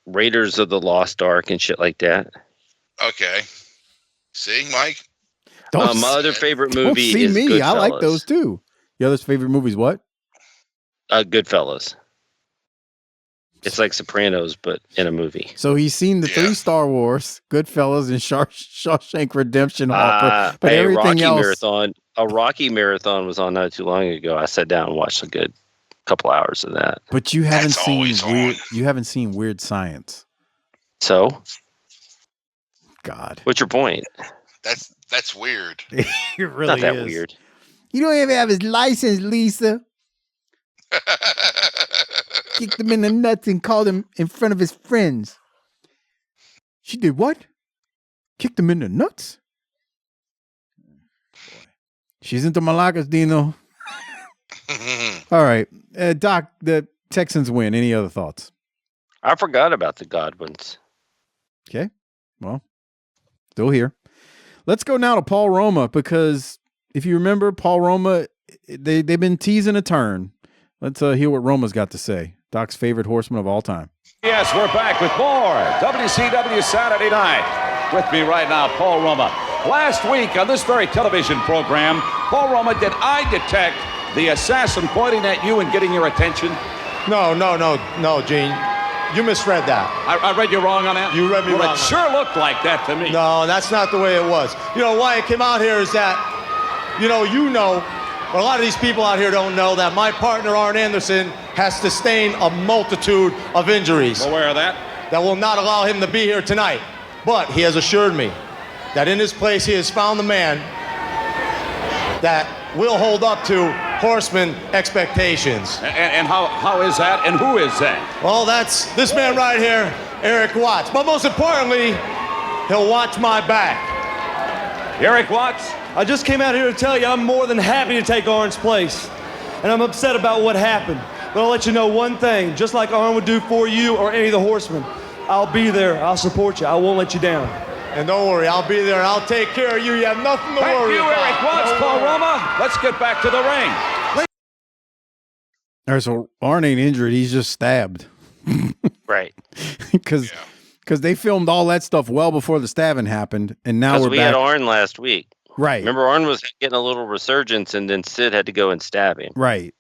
Raiders of the Lost Ark and shit like that. Okay. See, Mike? My other favorite movie see is me. Goodfellas. I like those too. Your other favorite movie is what? Goodfellas. It's like Sopranos, but in a movie. So he's seen the three Star Wars, Goodfellas, and Shawshank Redemption, Harper, but everything else. A Rocky Marathon was on not too long ago. I sat down and watched a good couple hours of that. But you haven't seen weird. You haven't seen Weird Science. So, God, what's your point? That's weird. It really not that is weird. You don't even have his license, Lisa. kicked him in the nuts and called him in front of his friends. She did what? Kicked him in the nuts? She's into Malakas, Dino. All right. Doc, the Texans win. Any other thoughts? I forgot about the Godwins. Okay. Well, still here. Let's go now to Paul Roma, because if you remember, Paul Roma, they've been teasing a turn. Let's hear what Roma's got to say. Doc's favorite horseman of all time. Yes, we're back with more WCW Saturday Night. With me right now, Paul Roma. Last week on this very television program, Paul Roma, did I detect the assassin pointing at you and getting your attention? No, Gene. You misread that. I read you wrong on that? You read me wrong. It sure looked like that to me. No, that's not the way it was. You know, why I came out here is that, but a lot of these people out here don't know that my partner, Arn Anderson, has sustained a multitude of injuries. Aware of that? That will not allow him to be here tonight. But he has assured me that in his place he has found the man that will hold up to horseman expectations. And how is that, and who is that? Well, that's this man right here, Eric Watts. But most importantly, he'll watch my back. Eric Watts? I just came out here to tell you I'm more than happy to take Arn's place. And I'm upset about what happened. But I'll let you know one thing. Just like Arn would do for you or any of the horsemen, I'll be there. I'll support you. I won't let you down. And don't worry, I'll be there. I'll take care of you. You have nothing to worry about. Thank you, Eric Watts, Paul Roma. Let's get back to the ring. All right, so Arn ain't injured. He's just stabbed. Right. Because they filmed all that stuff well before the stabbing happened, and now we're back. We had Arn last week. Right. Remember, Arn was getting a little resurgence, and then Sid had to go and stab him. Right.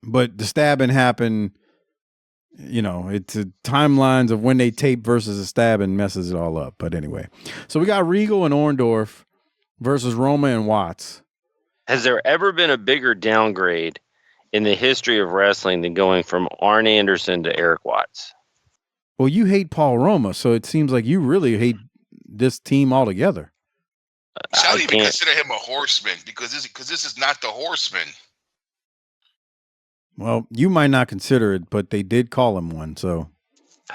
But the stabbing happened, it's timelines of when they tape versus the stabbing messes it all up. But anyway, so we got Regal and Orndorff versus Roma and Watts. Has there ever been a bigger downgrade in the history of wrestling than going from Arn Anderson to Eric Watts? Well, you hate Paul Roma, so it seems like you really hate this team altogether. I don't even consider him a horseman because this is not the horseman. Well, you might not consider it, but they did call him one. So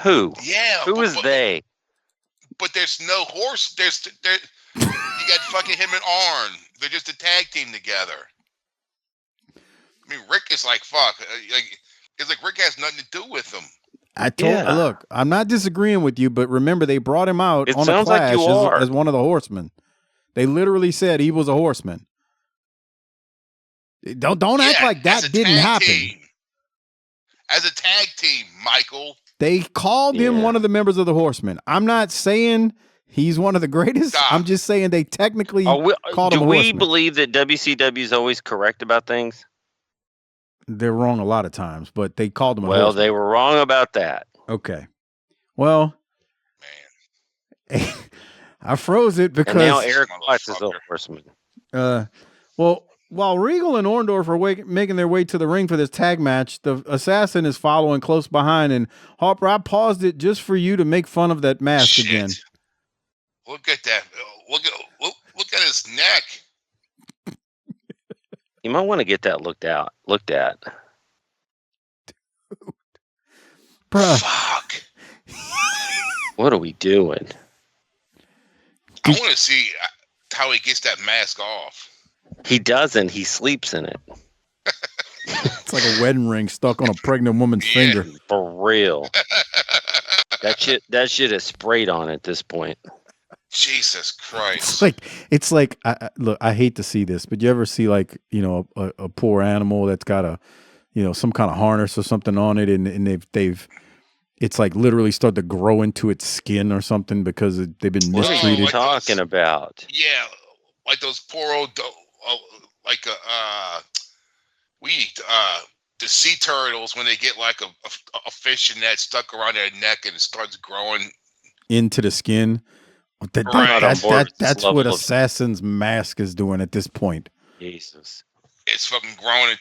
who? Yeah, who is they? But there's no horse. You got fucking him and Arn. They're just a tag team together. I mean, Rick is like fuck. It's like Rick has nothing to do with them. Look, I'm not disagreeing with you, but remember they brought him out on a Clash as one of the horsemen. They literally said he was a horseman. Don't act like that didn't happen. As a tag team, Michael. They called him one of the members of the Horsemen. I'm not saying he's one of the greatest. Stop. I'm just saying they technically called him a horseman. Do we believe that WCW is always correct about things? They're wrong a lot of times, but they called him a horseman. Well, they were wrong about that. Okay. Well, man. I froze it because... And now Eric Watts is a horseman. Well, while Regal and Orndorff are making their way to the ring for this tag match, the Assassin is following close behind. And Harper, I paused it just for you to make fun of that mask again. Look at that. Look at his neck. You might want to get that looked at. Dude. Bruh. Fuck. What are we doing? I want to see how he gets that mask off. He doesn't. He sleeps in it. It's like a wedding ring stuck on a pregnant woman's finger. For real. That shit is sprayed on at this point. Jesus Christ. It's like look, I hate to see this, but you ever see a poor animal that's got some kind of harness or something on it, and they've it's like literally started to grow into its skin or something because they've been mistreated. What are you talking about? Yeah, like those poor old, the sea turtles when they get like a fishing net stuck around their neck and it starts growing into the skin. That's what Assassin's mask is doing at this point. Jesus. It's fucking growing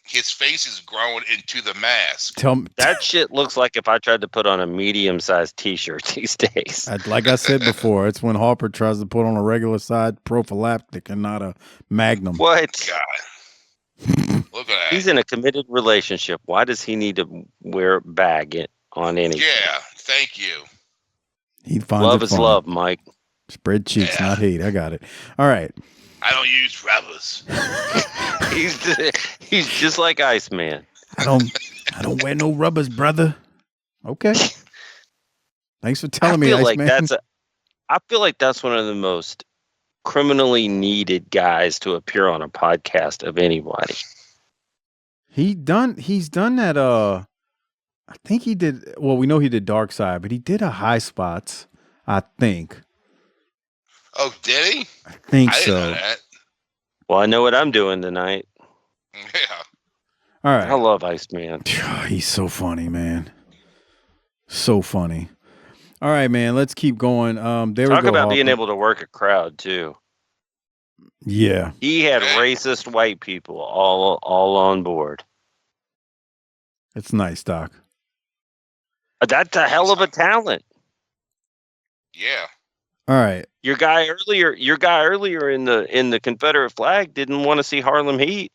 his face is growing into the mask. That shit looks like if I tried to put on a medium-sized T-shirt these days. Like I said before, it's when Harper tries to put on a regular size prophylactic and not a Magnum. What? God. Look at that. He's in a committed relationship. Why does he need to wear a bag on anything? Yeah, thank you. He finds love it is funny. love, Mike. Spread cheeks, not hate. I got it. All right. I don't use rubbers. He's just like Iceman. I don't wear no rubbers, brother. Okay. Thanks for telling me, Iceman. I feel like that's one of the most criminally needed guys to appear on a podcast of anybody. He's done that. I think he did. Well, we know he did Dark Side, but he did a High Spots. I think. Oh, did he? I think I so. didn't know that. Well, I know what I'm doing tonight. Yeah. All right. I love Iceman. He's so funny, man. So funny. All right, man. Let's keep going. There Talk we go. about being Harper. able to work a crowd too. Yeah. He had racist white people all on board. It's nice, Doc. That's a hell of a talent. Yeah. All right. Your guy earlier in the Confederate flag didn't want to see Harlem Heat.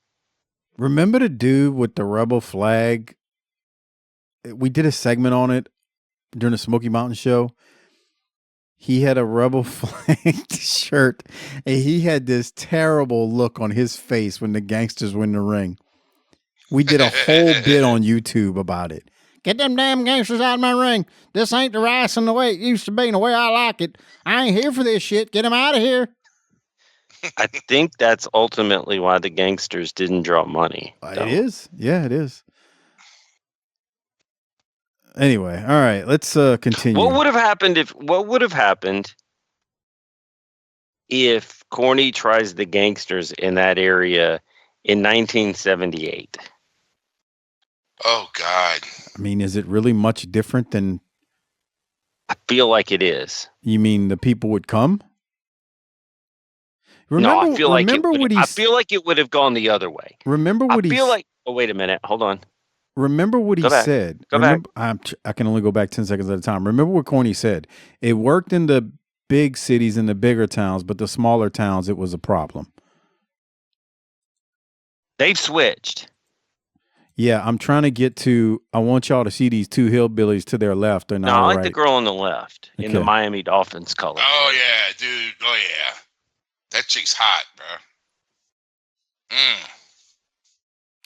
Remember the dude with the rebel flag? We did a segment on it during the Smoky Mountain show. He had a rebel flag shirt, and he had this terrible look on his face when the gangsters were in the ring. We did a whole bit on YouTube about it. Get them damn gangsters out of my ring. This ain't the wrestling the way it used to be and the way I like it. I ain't here for this shit. Get them out of here. I think that's ultimately why the gangsters didn't draw money. It is. Yeah, it is. Anyway, all right, let's continue. What would have happened if Corny tries the gangsters in that area in 1978? Oh God. I mean, is it really much different than? I feel like it is. You mean the people would come? Remember, no, I feel like I feel like it would have gone the other way. Remember what Oh, wait a minute. Hold on. Remember what he said. Go back. I can only go back 10 seconds at a time. Remember what Corny said. It worked in the big cities and the bigger towns, but the smaller towns, it was a problem. They've switched. Yeah, I'm trying to get to. I want y'all to see these two hillbillies to their left. They're not No, I like right. the girl on the left in the Okay. Miami Dolphins color. Oh yeah, dude. Oh yeah. That chick's hot, bro.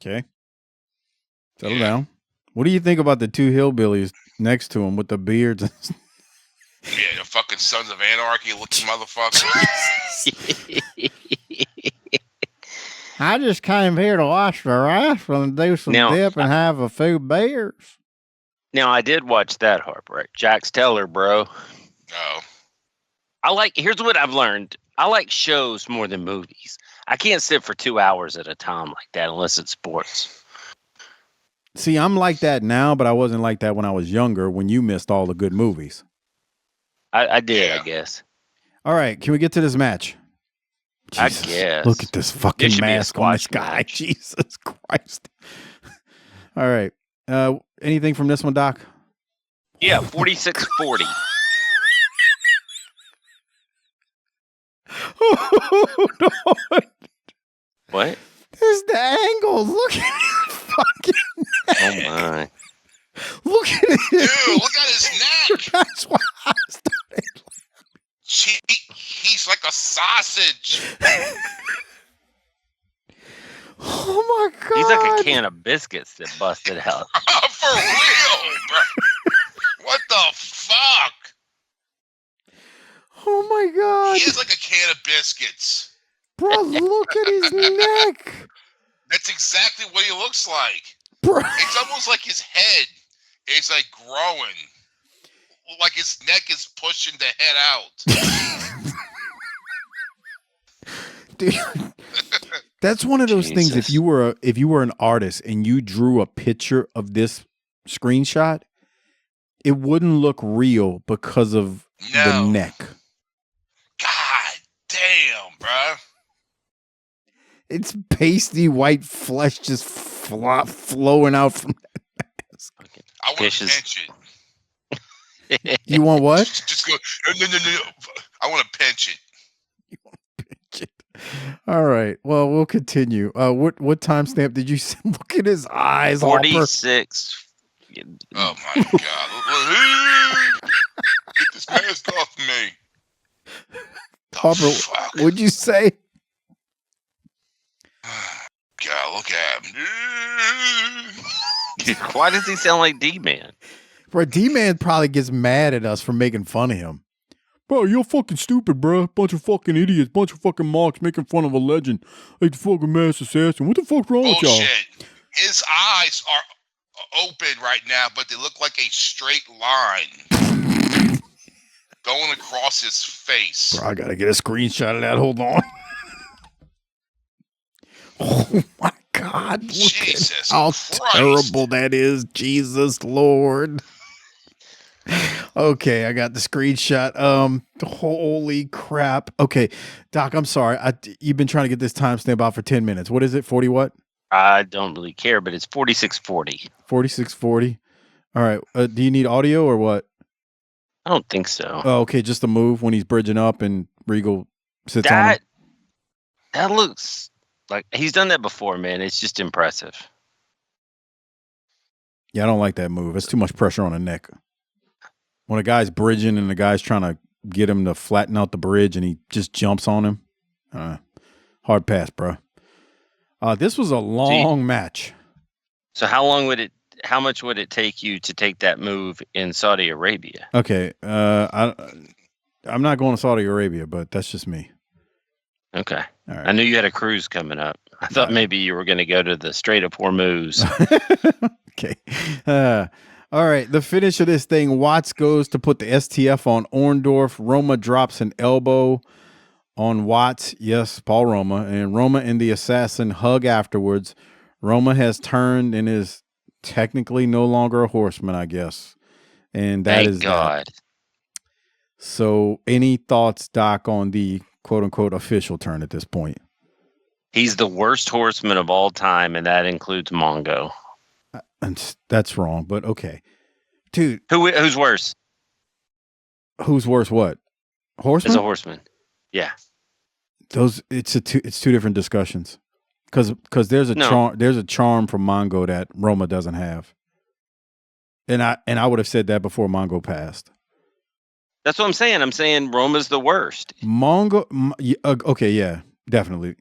Okay. Settle down. What do you think about the two hillbillies next to him with the beards? Yeah, the fucking Sons of Anarchy looking motherfucker. I just came here to watch the wrestling and do some dip and have a few beers. Now, I did watch that, Harper. Jax Teller, bro. Oh. Here's what I've learned. I like shows more than movies. I can't sit for 2 hours at a time like that unless it's sports. See, I'm like that now, but I wasn't like that when I was younger when you missed all the good movies. I did, I guess. All right, can we get to this match? Jesus, I guess. Look at this fucking should be a mask on this squash guy. match. Jesus Christ. All right. Anything from this one, Doc? Yeah, 46-40. Oh, no. What? This is the angle. Look at his fucking neck. Oh, my. Look at it. Dude, look at his neck. That's why I started. He's like a sausage. Oh, my God. He's like a can of biscuits that busted out. For real, bro. What the fuck? Oh, my God. He is like a can of biscuits. Bro, look at his neck. That's exactly what he looks like. Bro. It's almost like his head is like growing. Like his neck is pushing the head out. Dude, that's one of those things. If you were an artist and you drew a picture of this screenshot, it wouldn't look real because of the neck. God damn, bro. It's pasty white flesh just flowing out from that mask. I want to pinch it. You want what? Just go. No. I want to pinch it. You want to pinch it? All right. Well, we'll continue. What timestamp did you say? Look at his eyes. 46. Oh my God! Get this mask off me. Harper, what'd you say? God, look at him. Why does he sound like D-Man? Bro, D-Man probably gets mad at us for making fun of him. Bro, you're fucking stupid, bro. Bunch of fucking idiots. Bunch of fucking marks making fun of a legend like the fucking mass assassin. What the fuck's wrong with y'all? Bullshit. His eyes are open right now, but they look like a straight line going across his face. Bro, I gotta get a screenshot of that. Hold on. Oh my God. Jesus how Christ. terrible that is. Jesus Lord. Okay, I got the screenshot. Holy crap. Okay, Doc, I'm sorry. You've been trying to get this timestamp out for 10 minutes. What is it? 40 what? I don't really care, but it's 4640. 4640. All right. Do you need audio or what? I don't think so. Oh, okay, just the move when he's bridging up and Regal sits on him. That looks like he's done that before, man. It's just impressive. Yeah, I don't like that move. It's too much pressure on the neck. When a guy's bridging and the guy's trying to get him to flatten out the bridge and he just jumps on him. Hard pass, bro. This was a long match. So how much would it take you to take that move in Saudi Arabia? Okay. I'm not going to Saudi Arabia, but that's just me. Okay. All right. I knew you had a cruise coming up. I thought maybe you were going to go to the Strait of Hormuz. Okay. All right. The finish of this thing, Watts goes to put the STF on Orndorff. Roma drops an elbow on Watts. Yes, Paul Roma. And Roma and the Assassin hug afterwards. Roma has turned and is technically no longer a horseman, I guess. And that Thank is God. that. So any thoughts, Doc, on the quote-unquote official turn at this point? He's the worst horseman of all time, and that includes Mongo. And that's wrong, but okay. Dude. Who's worse? Who's worse what? Horseman? As a horseman. Yeah. It's two different discussions. Because there's a charm from Mongo that Roma doesn't have. And I would have said that before Mongo passed. That's what I'm saying. I'm saying Roma's the worst. Okay, yeah, definitely.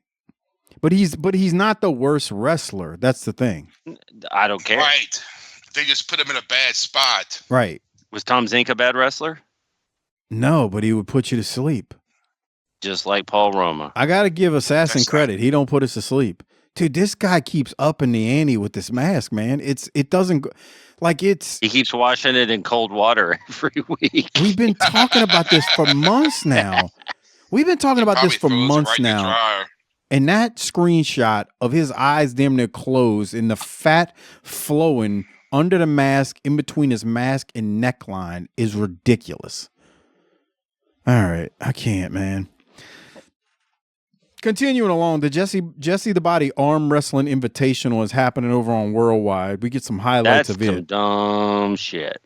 But he's not the worst wrestler. That's the thing. I don't care. Right. They just put him in a bad spot. Right. Was Tom Zink a bad wrestler? No, but he would put you to sleep. Just like Paul Roma. I got to give Assassin credit. He don't put us to sleep. Dude, this guy keeps upping the ante with this mask, man. It doesn't go like it's. He keeps washing it in cold water every week. We've been talking about this for months now. We've been talking about this for months now. And that screenshot of his eyes damn near closed and the fat flowing under the mask in between his mask and neckline is ridiculous. All right. I can't, man. Continuing along, the Jesse the Body Arm Wrestling Invitational is happening over on Worldwide. We get some highlights of it. That's some dumb shit.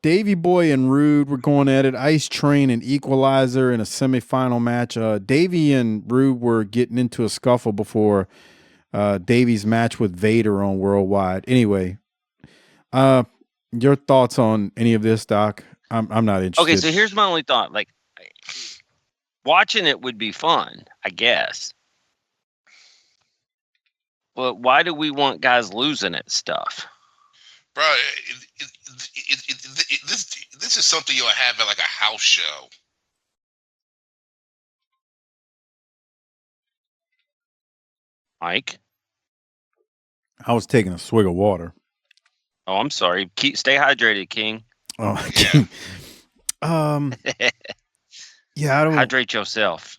Davey Boy and Rude were going at it. Ice Train and Equalizer in a semifinal match. Davey and Rude were getting into a scuffle before Davey's match with Vader on Worldwide. Anyway, your thoughts on any of this, Doc? I'm not interested. Okay, so here's my only thought. Like, watching it would be fun, I guess. But why do we want guys losing at stuff? Bro, this is something you'll have at like a house show. Mike? I was taking a swig of water. Oh, I'm sorry. Stay hydrated, King. Oh, yeah, I don't hydrate yourself.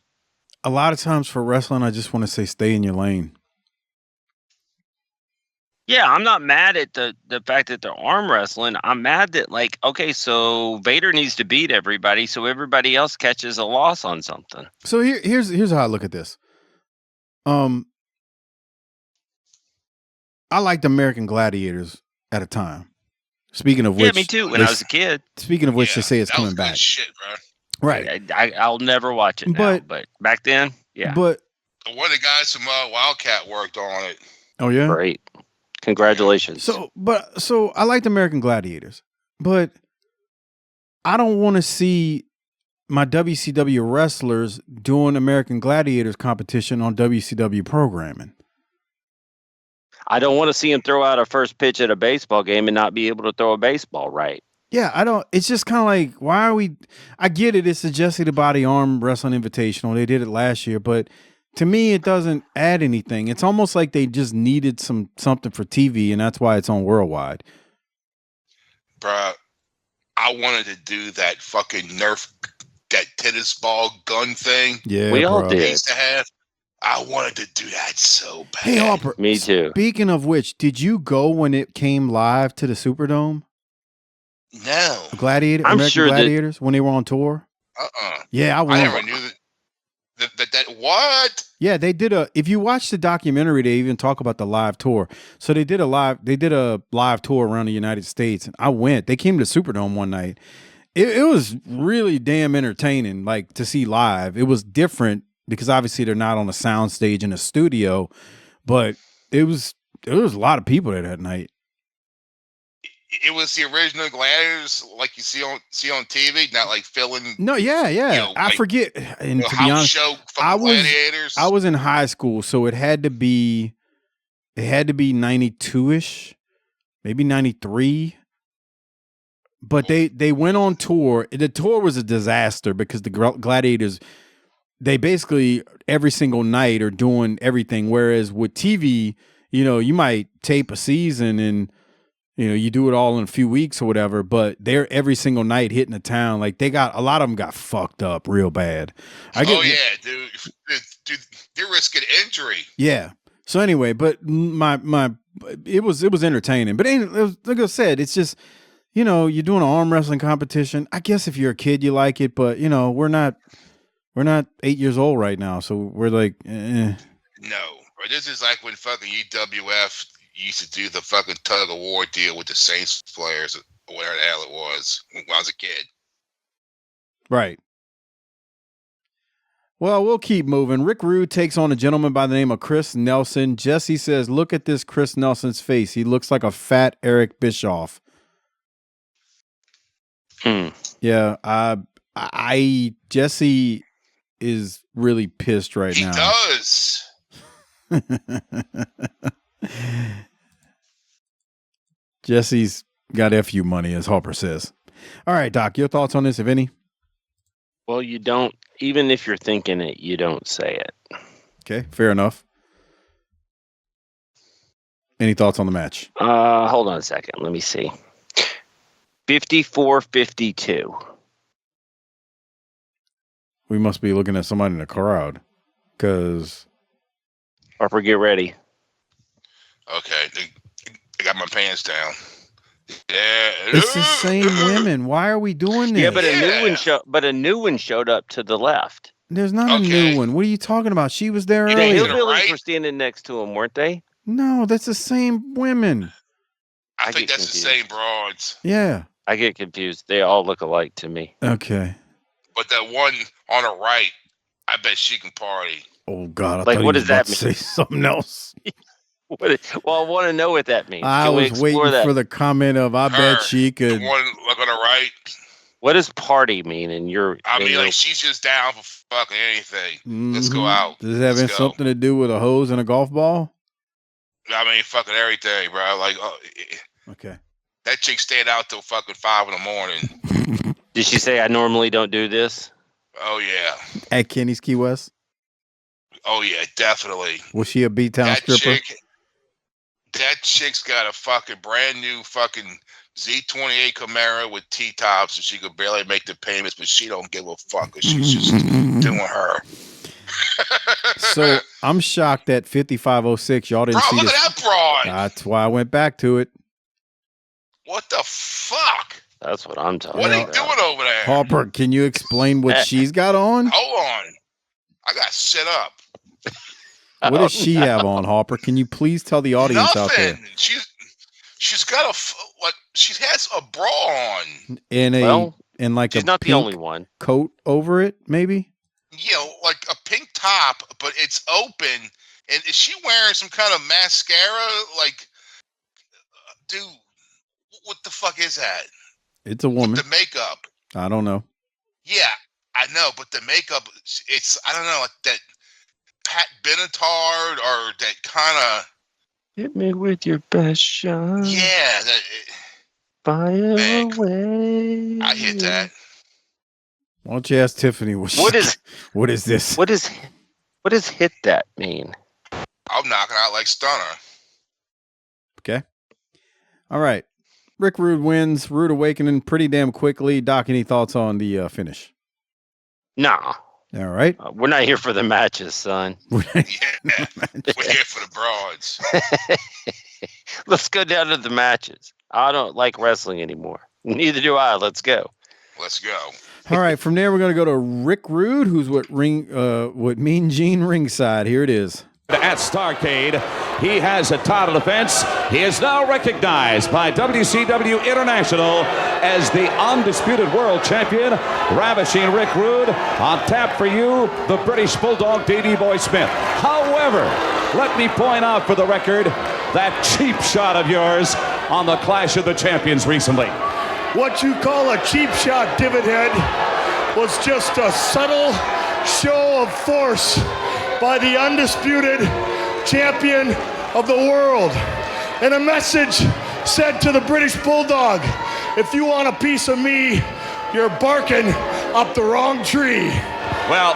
A lot of times for wrestling, I just want to say stay in your lane. Yeah, I'm not mad at the fact that they're arm wrestling. I'm mad that, like, okay, so Vader needs to beat everybody so everybody else catches a loss on something. So here's how I look at this. I liked American Gladiators at a time. Speaking of which, yeah, me too. When I was a kid. Speaking of which, they say it's coming back. Shit, bro. Right. I'll never watch it now, but back then, yeah. But One of the guys from Wildcat worked on it. Oh yeah, Great. Congratulations. So I liked American Gladiators, but I don't want to see my WCW wrestlers doing American Gladiators competition on WCW programming. I don't want to see him throw out a first pitch at a baseball game and not be able to throw a baseball right. Yeah, I don't. It's just kind of like, why are we? I get it. It's the Jesse the Body Arm Wrestling Invitational. They did it last year, but to me, it doesn't add anything. It's almost like they just needed something for TV, and that's why it's on Worldwide. Bruh, I wanted to do that fucking Nerf, that tennis ball gun thing. Yeah, we all bro. did. They used to have. I wanted to do that so bad. Hey, Harper. Me too. Speaking of which, did you go when it came live to the Superdome? No. American Gladiators, when they were on tour? Yeah, I went. I never knew that. What? Yeah, they did if you watch the documentary, they even talk about the live tour. So they did a live tour around the United States, and I went. They came to Superdome one night. It was really damn entertaining, like, to see live. It was different because obviously they're not on a sound stage in a studio, but there was a lot of people there that night. It was the original Gladiators, like you see on TV, not like filling. No, yeah. You know, I forget. And to be house honest, show from Gladiators. I was in high school, so it had to be 92-ish, maybe 93. But they went on tour. The tour was a disaster because the Gladiators, they basically every single night are doing everything. Whereas with TV, you might tape a season and you do it all in a few weeks or whatever, but they're every single night hitting the town. Like a lot of them got fucked up real bad. Dude, they're risking injury. Yeah. So anyway, but it was entertaining. But like I said, it's just, you're doing an arm wrestling competition. I guess if you're a kid, you like it, but we're not 8 years old right now, so we're like, eh. No, or this is like when fucking UWF used to do the fucking tug of war deal with the Saints players, or whatever the hell it was, when I was a kid. Right. Well, we'll keep moving. Rick Rude takes on a gentleman by the name of Chris Nelson. Jesse says, look at this Chris Nelson's face. He looks like a fat Eric Bischoff. Yeah, Jesse is really pissed right now. He does. Jesse's got FU money, as Harper says. All right, Doc, your thoughts on this, if any? Well, you don't, even if you're thinking it, you don't say it. Okay, fair enough. Any thoughts on the match? Hold on a second. Let me see. 54-52. We must be looking at somebody in the crowd, because Harper, get ready. Okay, I got my pants down. Yeah, it's the same women. Why are we doing this? Yeah, but a new one showed up to the left. There's not a new one. What are you talking about? She was there earlier. The hillbillies were standing next to him, weren't they? No, that's the same women. I think that's confused. The same broads. Yeah. I get confused. They all look alike to me. Okay. But that one on the right, I bet she can party. Oh God! What does that mean? Say something else. Well, I want to know what that means. I was waiting for the comment of "I bet she could." The one look on the right. What does party mean? And like she's just down for fucking anything. Mm-hmm. Let's go out. Does it have something to do with a hose and a golf ball? I mean, fucking everything, bro. Like, okay. That chick stayed out till fucking 5 a.m. Did she say I normally don't do this? Oh yeah. At Kenny's Key West. Oh yeah, definitely. Was she a B-Town stripper? That chick's got a fucking brand new fucking Z28 Camaro with T-tops, and she could barely make the payments, but she don't give a fuck. She's just doing her. So I'm shocked that 5506. Y'all didn't see look this. At that broad. That's why I went back to it. What the fuck? That's what I'm talking about. What are you doing over there? Harper, can you explain what she's got on? Hold on. I got set up. What does she have on, Harper? Can you please tell the audience out there? She's got she has a bra on. And like she's a not pink the only one. Coat over it, maybe? Yeah, like a pink top top, but it's open. And is she wearing some kind of mascara? Like, dude, what the fuck is that? It's a woman. With the makeup. I don't know. Yeah, I know, but the makeup, it's, I don't know, like that Pat Benatar or that kind of. Hit me with your best shot. Yeah. Fire away. I hit that. Why don't you ask Tiffany what is this? What does hit that mean? I'm knocking out like Stunner. Okay. All right. Rick Rude wins. Rude awakening pretty damn quickly. Doc, any thoughts on the finish? Nah. All right. We're not here for the matches, son. We're here for the broads. Let's go down to the matches. I don't like wrestling anymore. Neither do I. Let's go. Let's go. All right. From there, we're going to go to Rick Rude, who's what Mean Gene ringside. Here it is. At Starrcade, he has a title defense. He is now recognized by WCW International as the undisputed world champion. Ravishing Rick Rude. On tap for you, the British Bulldog, D.D. Boy Smith. However, let me point out for the record that cheap shot of yours on the Clash of the Champions recently. What you call a cheap shot, divot head, was just a subtle show of force by the undisputed champion of the world. And a message said to the British Bulldog, if you want a piece of me, you're barking up the wrong tree. Well,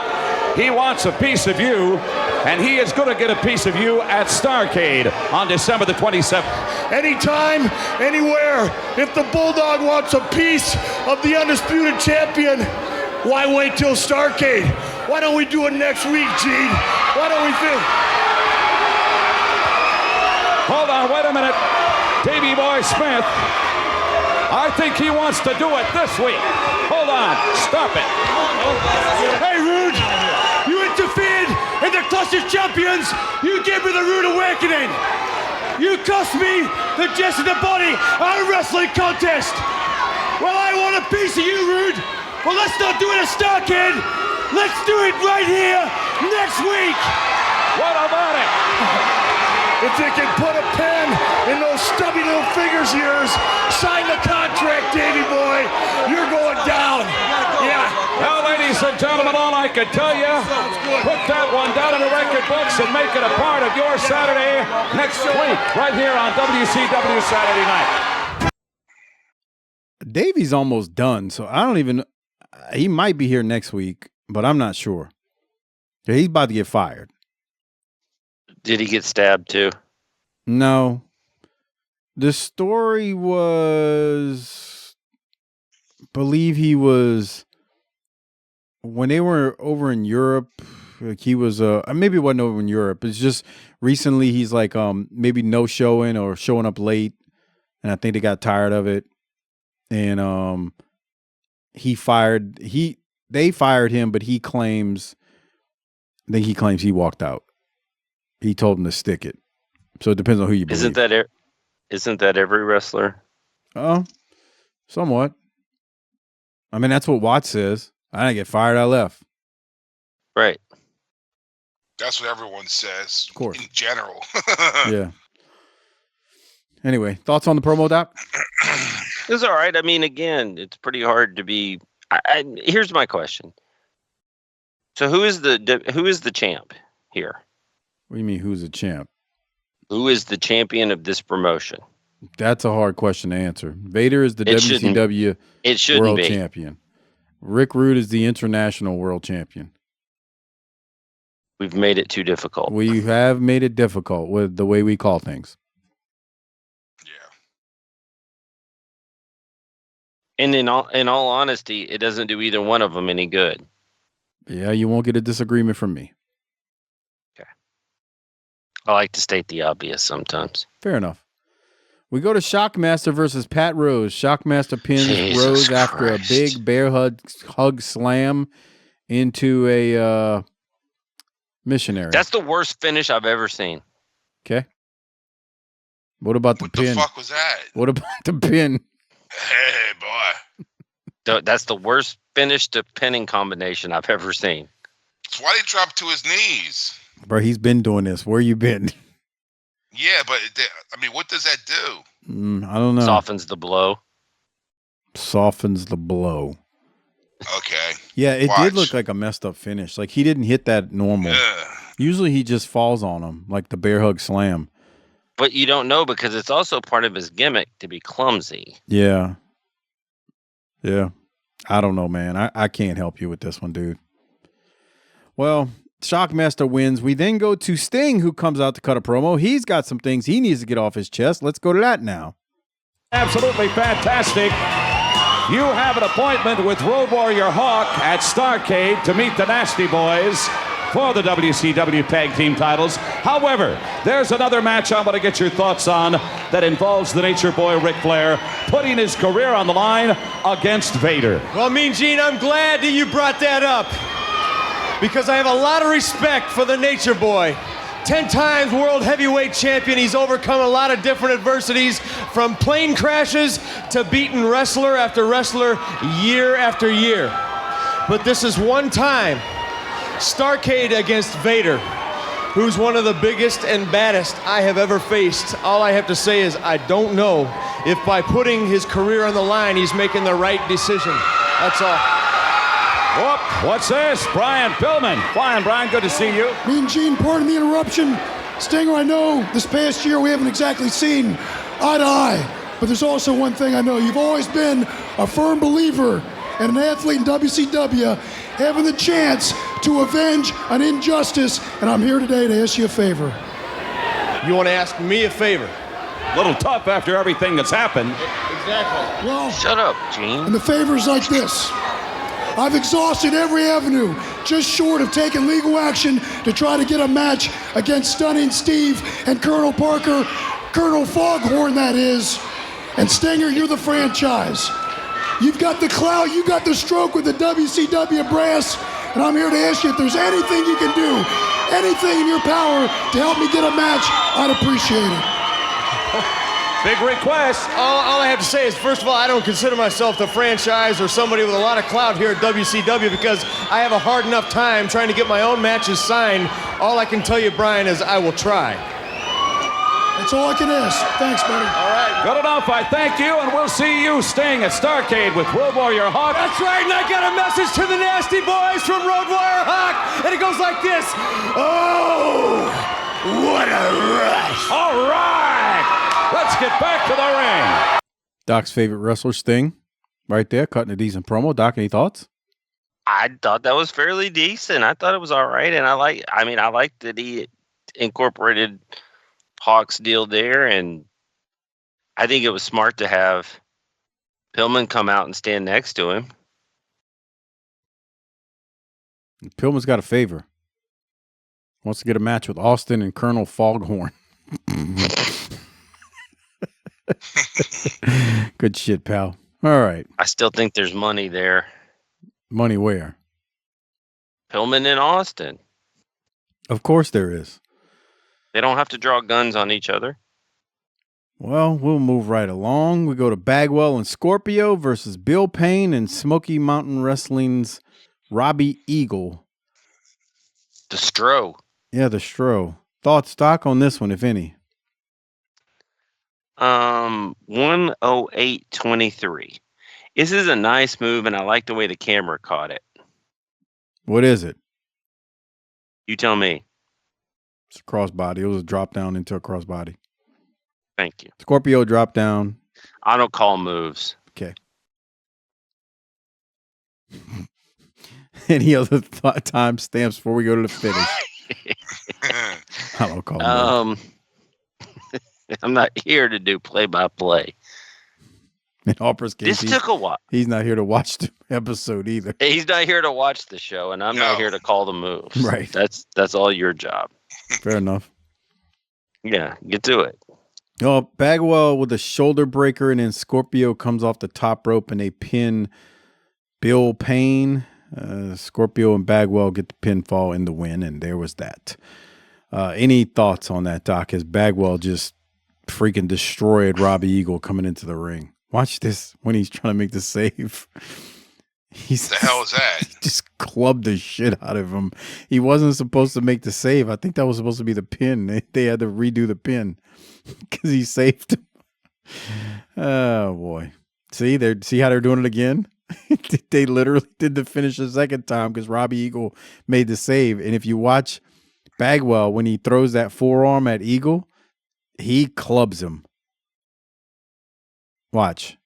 he wants a piece of you, and he is going to get a piece of you at Starrcade on December the 27th. Anytime, anywhere, if the Bulldog wants a piece of the undisputed champion, why wait till Starrcade? Why don't we do it next week, Gene? Why don't we feel? Hold on, wait a minute. Davey Boy Smith, I think he wants to do it this week. Hold on, stop it. Hey, Rude, you interfered in the Clash of Champions. You gave me the Rude Awakening. You cost me the Jess in the Body out of wrestling contest. Well, I want a piece of you, Rude. Well, let's not do it at Starrcade. Let's do it right here next week. What about it? If you can put a pen in those stubby little fingers of yours, sign the contract, Davey boy. You're going down. Yeah. Now, ladies and gentlemen, all I can tell you, put that one down in the record books and make it a part of your Saturday next week, right here on WCW Saturday Night. Davey's almost done, so I don't even. He might be here next week, but I'm not sure. He's about to get fired. Did he get stabbed too? No. The story was, believe he was, when they were over in Europe, like he was, maybe it wasn't over in Europe. It's just recently he's like, maybe no showing or showing up late. And I think they got tired of it. And, they fired him, but he claims he walked out. He told him to stick it. So it depends on who you believe. Isn't that every wrestler? Oh, somewhat. I mean, that's what Watts says. I didn't get fired, I left. Right. That's what everyone says. Of course. In general. Yeah. Anyway, thoughts on the promo, Doc? It's all right. I mean, again, it's pretty hard to be. Here's my question. So, who is the champ here? What do you mean, who's the champ? Who is the champion of this promotion? That's a hard question to answer. Vader is the WCW World Champion. Rick Rude is the International World Champion. We've made it too difficult. We have made it difficult with the way we call things. And in all honesty, it doesn't do either one of them any good. Yeah, you won't get a disagreement from me. Okay. I like to state the obvious sometimes. Fair enough. We go to Shockmaster versus Pat Rose. Shockmaster pins Rose after a big bear hug slam into a missionary. That's the worst finish I've ever seen. Okay. What about the pin? What the fuck was that? What about the pin? Hey, boy. That's the worst finish to pinning combination I've ever seen. That's why they dropped to his knees. Bro, he's been doing this. Where you been? Yeah, but what does that do? I don't know. Softens the blow. Softens the blow. Okay. Yeah, it did look like a messed up finish. Like he didn't hit that normal. Usually he just falls on him, like the bear hug slam. But you don't know because it's also part of his gimmick to be clumsy. Yeah. Yeah. I don't know, man. I can't help you with this one, dude. Well, Shockmaster wins. We then go to Sting, who comes out to cut a promo. He's got some things he needs to get off his chest. Let's go to that now. Absolutely fantastic. You have an appointment with Road Warrior Hawk at Starrcade to meet the Nasty Boys for the WCW Tag Team titles. However, there's another match I want to get your thoughts on that involves the Nature Boy Ric Flair putting his career on the line against Vader. Well, Mean Gene, I'm glad that you brought that up because I have a lot of respect for the Nature Boy. 10 times world heavyweight champion. He's overcome a lot of different adversities, from plane crashes to beating wrestler after wrestler year after year. But this is one time, Starrcade against Vader, who's one of the biggest and baddest I have ever faced. All I have to say is I don't know if by putting his career on the line, he's making the right decision. That's all. Whoop, what's this? Brian Pillman. Brian, good to see you. Mean Gene, pardon the interruption. Stinger, I know this past year we haven't exactly seen eye to eye, but there's also one thing I know. You've always been a firm believer in an athlete in WCW having the chance to avenge an injustice, and I'm here today to ask you a favor. You want to ask me a favor? A little tough after everything that's happened. Exactly. Well, shut up, Gene. And the favor's like this. I've exhausted every avenue, just short of taking legal action to try to get a match against Stunning Steve and Colonel Parker, Colonel Foghorn, that is. And Stinger, you're the franchise. You've got the clout, you got the stroke with the WCW brass, and I'm here to ask you if there's anything you can do, anything in your power to help me get a match, I'd appreciate it. Big request. All I have to say is, first of all, I don't consider myself the franchise or somebody with a lot of clout here at WCW because I have a hard enough time trying to get my own matches signed. All I can tell you, Brian, is I will try. That's all I can ask. Thanks, buddy. All right. Good enough. I thank you, and we'll see you Sting at Starrcade with Road Warrior Hawk. That's right, and I got a message to the Nasty Boys from Road Warrior Hawk, and it goes like this. Oh, what a rush. All right. Let's get back to the ring. Doc's favorite wrestler, Sting, right there, cutting a decent promo. Doc, any thoughts? I thought that was fairly decent. I thought it was all right, and I liked that he incorporated Hawk's deal there, and I think it was smart to have Pillman come out and stand next to him. Pillman's got a favor. Wants to get a match with Austin and Colonel Foghorn. Good shit, pal. All right. I still think there's money there. Money where? Pillman and Austin. Of course there is. They don't have to draw guns on each other. Well, we'll move right along. We go to Bagwell and Scorpio versus Bill Payne and Smoky Mountain Wrestling's Robbie Eagle. The Stro. Yeah, the Stro. Thoughts, Doc, on this one, if any? 108.23. This is a nice move, and I like the way the camera caught it. What is it? You tell me. It's a crossbody. It was a drop down into a crossbody. Thank you. Scorpio drop down. I don't call moves. Okay. Any other time stamps before we go to the finish? I don't call moves. I'm not here to do play-by-play. In Harper's case, this took a while. He's not here to watch the episode either. He's not here to watch the show, and I'm not here to call the moves. Right. That's all your job. Fair enough. Yeah, get to it. Oh, Bagwell with a shoulder breaker, and then Scorpio comes off the top rope, and they pin Bill Payne. Scorpio and Bagwell get the pinfall in the win, and there was that. Any thoughts on that, Doc? As Bagwell just freaking destroyed Robbie Eagle coming into the ring. Watch this when he's trying to make the save. What the hell is that? He just clubbed the shit out of him. He wasn't supposed to make the save. I think that was supposed to be the pin. They had to redo the pin because he saved him. Oh boy! See how they're doing it again. They literally did the finish the second time because Robbie Eagle made the save. And if you watch Bagwell when he throws that forearm at Eagle, he clubs him. Watch.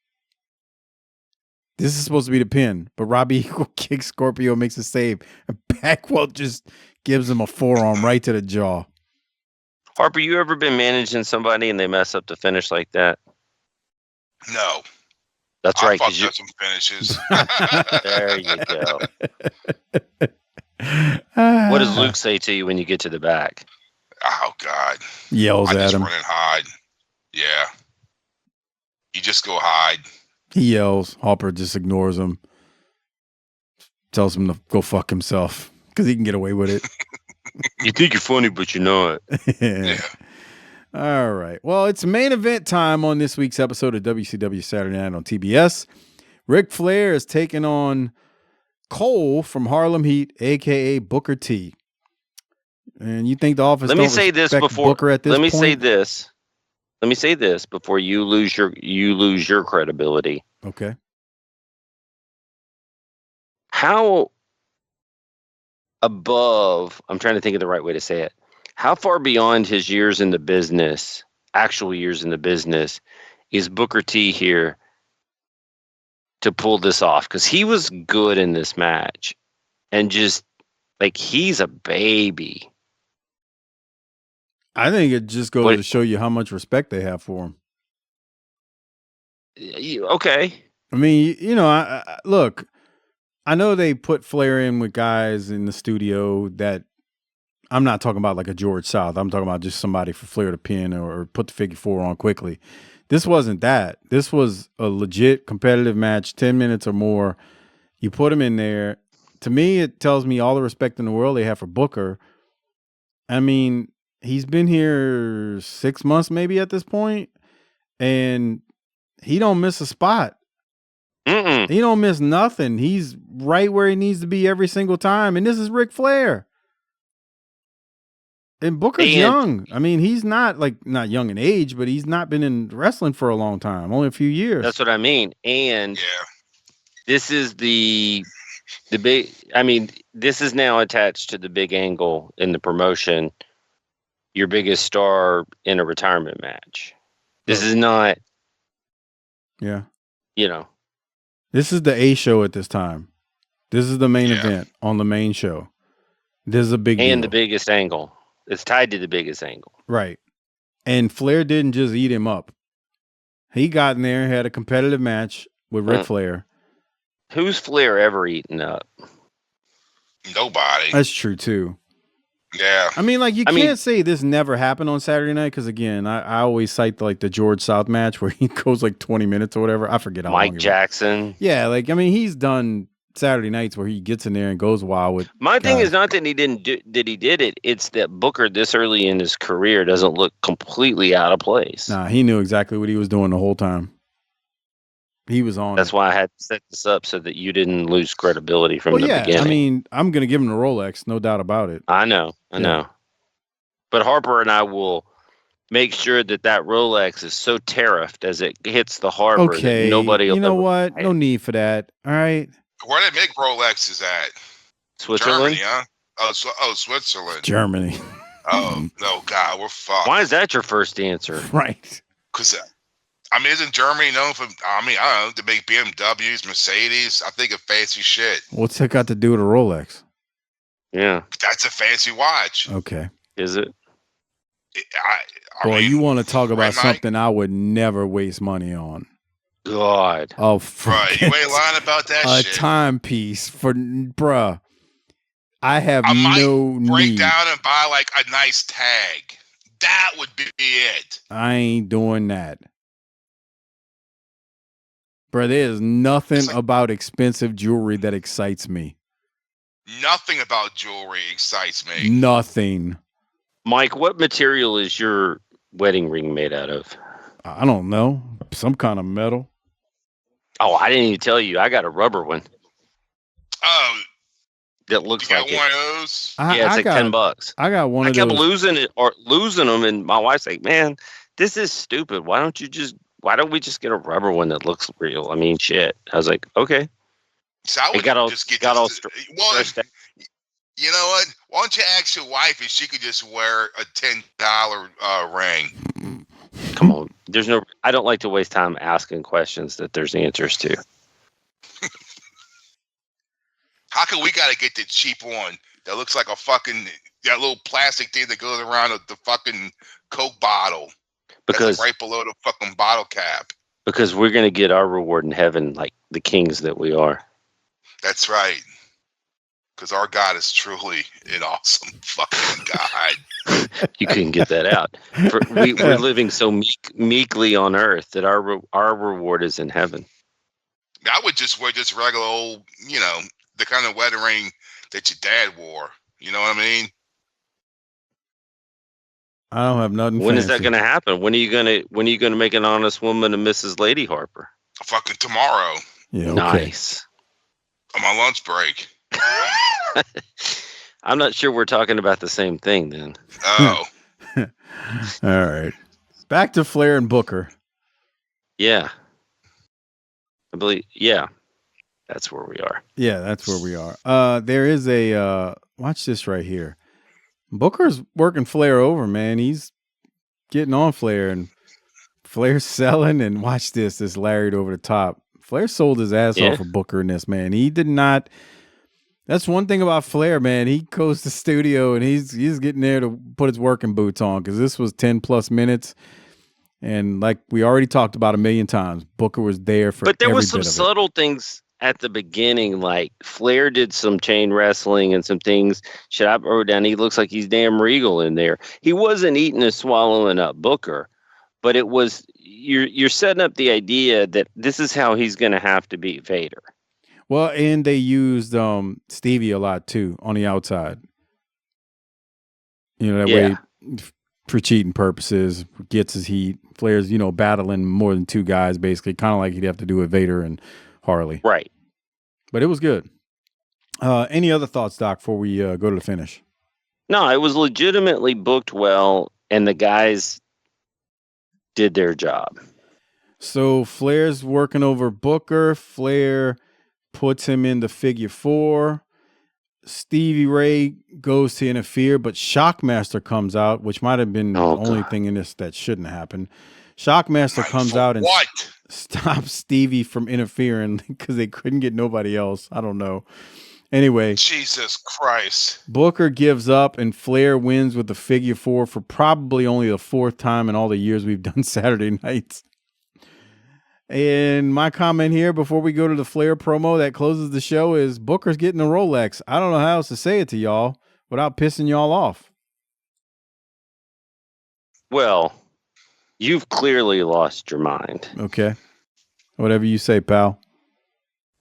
This is supposed to be the pin, but Robbie Eagle kicks Scorpio, makes a save, and Bagwell just gives him a forearm right to the jaw. Harper, you ever been managing somebody and they mess up the finish like that? No. That's right. I fucked up some finishes. There you go. What does Luke say to you when you get to the back? Oh, God. Yells at him. Run and hide. Yeah. You just go hide. He yells. Harper just ignores him. Tells him to go fuck himself because he can get away with it. You think you're funny, but you're not. Yeah. All right. Well, it's main event time on this week's episode of WCW Saturday Night on TBS. Ric Flair is taking on Kole from Harlem Heat, a.k.a. Booker T. And you think the office Let me say this before. Booker at this Let me point? say this. Let me say this before you lose your credibility. Okay. How above, I'm trying to think of the right way to say it. How far beyond his years in the business, actual years in the business, is Booker T here to pull this off? Because he was good in this match. And just, like, he's a baby. I think it just goes to show you how much respect they have for him. Okay. I mean, you know, look, I know they put Flair in with guys in the studio that I'm not talking about like a George South. I'm talking about just somebody for Flair to pin or put the figure four on quickly. This wasn't that. This was a legit competitive match, 10 minutes or more. You put him in there. To me, it tells me all the respect in the world they have for Booker. I mean, he's been here 6 months maybe at this point, and he don't miss a spot. He don't miss nothing. He's right where he needs to be every single time, and this is Ric Flair. And Booker's young. I mean, he's not young in age, but he's not been in wrestling for a long time, only a few years. That's what I mean. And this is the big, I mean, this is now attached to the big angle in the promotion. Your biggest star in a retirement match. This is not, you know. This is the A show at this time. This is the main event on the main show. This is a big deal. The biggest angle. It's tied to the biggest angle. Right. And Flair didn't just eat him up. He got in there, had a competitive match with Ric Flair. Who's Flair ever eaten up? Nobody. That's true, too. Yeah. I mean, like, you can't say this never happened on Saturday night because, again, I always cite, like, the George South match where he goes, like, 20 minutes or whatever. I forget how long. Mike Jackson. Yeah, like, I mean, he's done Saturday nights where he gets in there and goes wild with My thing guys. is not that he did it. It's that Booker this early in his career doesn't look completely out of place. Nah, he knew exactly what he was doing the whole time. He was on. That's why I had to set this up so that you didn't lose credibility from the beginning. I mean, I'm going to give him the Rolex, no doubt about it. I know. But Harper and I will make sure that Rolex is so tariffed as it hits the harbor that nobody will you know what? No need for that. All right. Where they make Rolexes at? Switzerland? Germany, huh? Oh, Switzerland. Germany. Oh, no, God, we're fucked. Why is that your first answer? Right. Because, I mean, isn't Germany known for, I mean, I don't know, to make BMWs, Mercedes? I think of fancy shit. What's that got to do with a Rolex? Yeah. That's a fancy watch. Okay. Is it? Boy, you want to talk about something I would never waste money on. God. Oh, right. You ain't lying about that shit. A timepiece for, bruh. I have I might no break need. down and buy like a nice tag. That would be it. I ain't doing that. Bruh, there's nothing about expensive jewelry that excites me. Nothing about jewelry excites me. Nothing. Mike, what material is your wedding ring made out of? I don't know. Some kind of metal. Oh, I didn't even tell you. I got a rubber one. Oh, that looks you like got one of those? Yeah, it's like $10. I got one I of kept those. losing them, and my wife's like, "Man, this is stupid. Why don't we just get a rubber one that looks real? I mean, shit." I was like, "Okay." So I would just got all stressed out. You know what? Why don't you ask your wife if she could just wear a $10 ring? Come on, I don't like to waste time asking questions that there's answers to. How come we got to get the cheap one that looks like that little plastic thing that goes around the fucking Coke bottle? Because that's right below the fucking bottle cap. Because we're going to get our reward in heaven like the kings that we are. That's right. Because our God is truly an awesome fucking God. You couldn't get that out. We're living so meekly on earth that our reward is in heaven. I would just wear just regular old, the kind of wedding ring that your dad wore. You know what I mean? I don't have nothing. When fancy. is that going to happen? When are you going to make an honest woman a Mrs. Lady Harper? Fucking tomorrow. Yeah. Okay. Nice. On my lunch break. I'm not sure we're talking about the same thing then. Oh. All right. Back to Flair and Booker. Yeah. I believe, yeah. That's where we are. Yeah, that's where we are. There is watch this right here. Booker's working Flair over, man. He's getting on Flair, and Flair's selling, and watch this lariat over the top. Flair sold his ass off for Booker in this, man. He did not. That's one thing about Flair, man. He goes to studio and he's getting there to put his working boots on, because this was 10+ minutes. And like we already talked about a million times, Booker was there for But there every was some bit of subtle things at the beginning, like Flair did some chain wrestling and some things. Shit, I wrote down, he looks like he's damn regal in there. He wasn't eating and swallowing up Booker, but it was, you're setting up the idea that this is how he's going to have to beat Vader. Well, and they used Stevie a lot too on the outside. You know, that way for cheating purposes, gets his heat. Flair's, battling more than two guys, basically, kind of like he'd have to do with Vader and Harley. Right. But it was good. Any other thoughts, Doc, before we go to the finish? No, it was legitimately booked well, and the guys did their job. So Flair's working over Booker. Flair puts him in the figure 4. Stevie Ray goes to interfere, but Shockmaster comes out, which might have been the only thing in this that shouldn't happen. Shockmaster comes out and stops Stevie from interfering because they couldn't get nobody else. I don't know. Anyway. Jesus Christ. Booker gives up and Flair wins with the figure 4 for probably only the 4th time in all the years we've done Saturday nights. And my comment here before we go to the Flair promo that closes the show is Booker's getting a Rolex. I don't know how else to say it to y'all without pissing y'all off. Well, you've clearly lost your mind. Okay. Whatever you say, pal.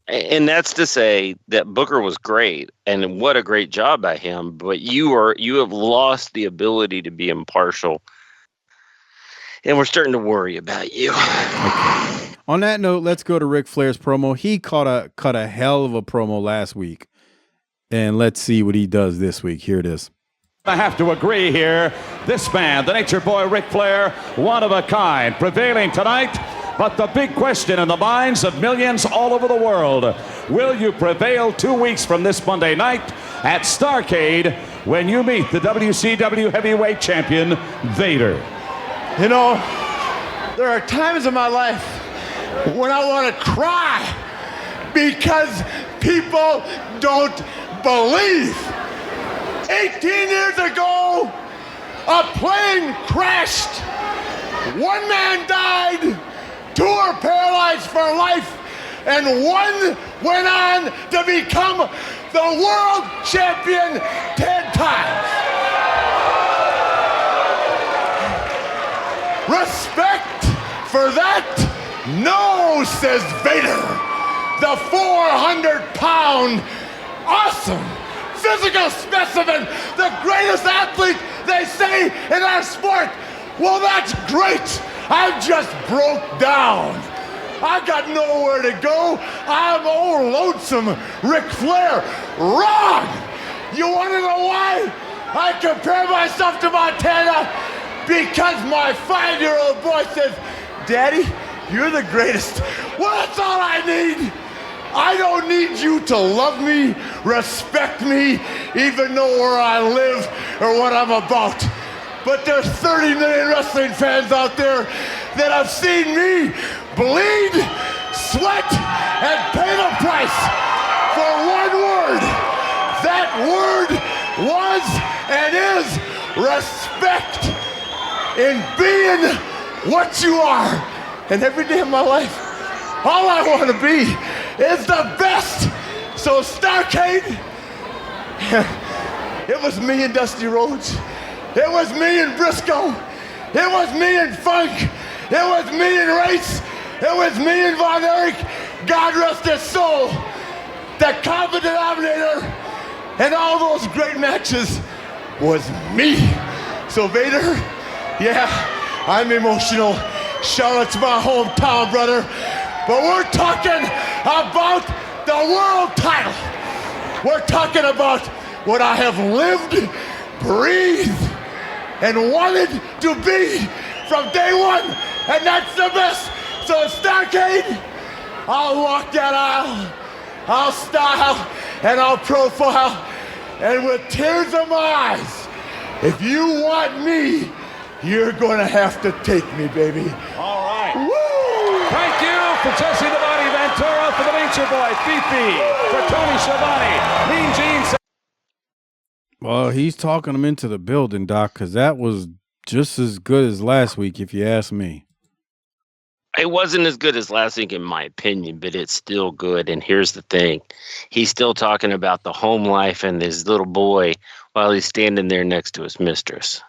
And that's to say that Booker was great, and what a great job by him, but you have lost the ability to be impartial. And we're starting to worry about you. Okay. On that note, let's go to Ric Flair's promo. He cut a hell of a promo last week. And let's see what he does this week. Here it is. I have to agree here. This man, the Nature Boy Ric Flair, one of a kind, prevailing tonight. But the big question in the minds of millions all over the world, will you prevail 2 weeks from this Monday night at Starrcade when you meet the WCW Heavyweight Champion, Vader? You know, there are times in my life when I want to cry because people don't believe. 18 years ago, a plane crashed. One man died, 2 are paralyzed for life, and 1 went on to become the world champion 10 times. Respect for that? No, says Vader. The 400-pound, awesome, physical specimen, the greatest athlete, they say, in our sport. Well, that's great. I just broke down. I got nowhere to go. I'm old lonesome Ric Flair. Wrong! You want to know why? I compare myself to Montana because my 5-year-old boy says, Daddy, you're the greatest. Well, that's all I need. I don't need you to love me, respect me, even know where I live or what I'm about. But there's 30 million wrestling fans out there that have seen me bleed, sweat, and pay the price for one word. That word was and is respect in being what you are. And every day of my life, all I want to be is the best. So Starrcade, it was me and Dusty Rhodes. It was me and Briscoe. It was me and Funk. It was me and Race. It was me and Von Erich. God rest his soul. The common denominator in all those great matches was me. So Vader, yeah, I'm emotional. Shout out to my hometown, brother. But we're talking about the world title. We're talking about what I have lived, breathed, and wanted to be from day one. And that's the best. So Starrcade, I'll walk that aisle, I'll style, and I'll profile. And with tears in my eyes, if you want me, you're gonna have to take me, baby. All right. Woo! Thank you for Jesse the Body Ventura, for the Nature Boy, Fifi, for Tony Schiavone, Mean Gene. Well, he's talking him into the building, Doc, because that was just as good as last week, if you ask me. It wasn't as good as last week, in my opinion, but it's still good. And here's the thing. He's still talking about the home life and his little boy while he's standing there next to his mistress.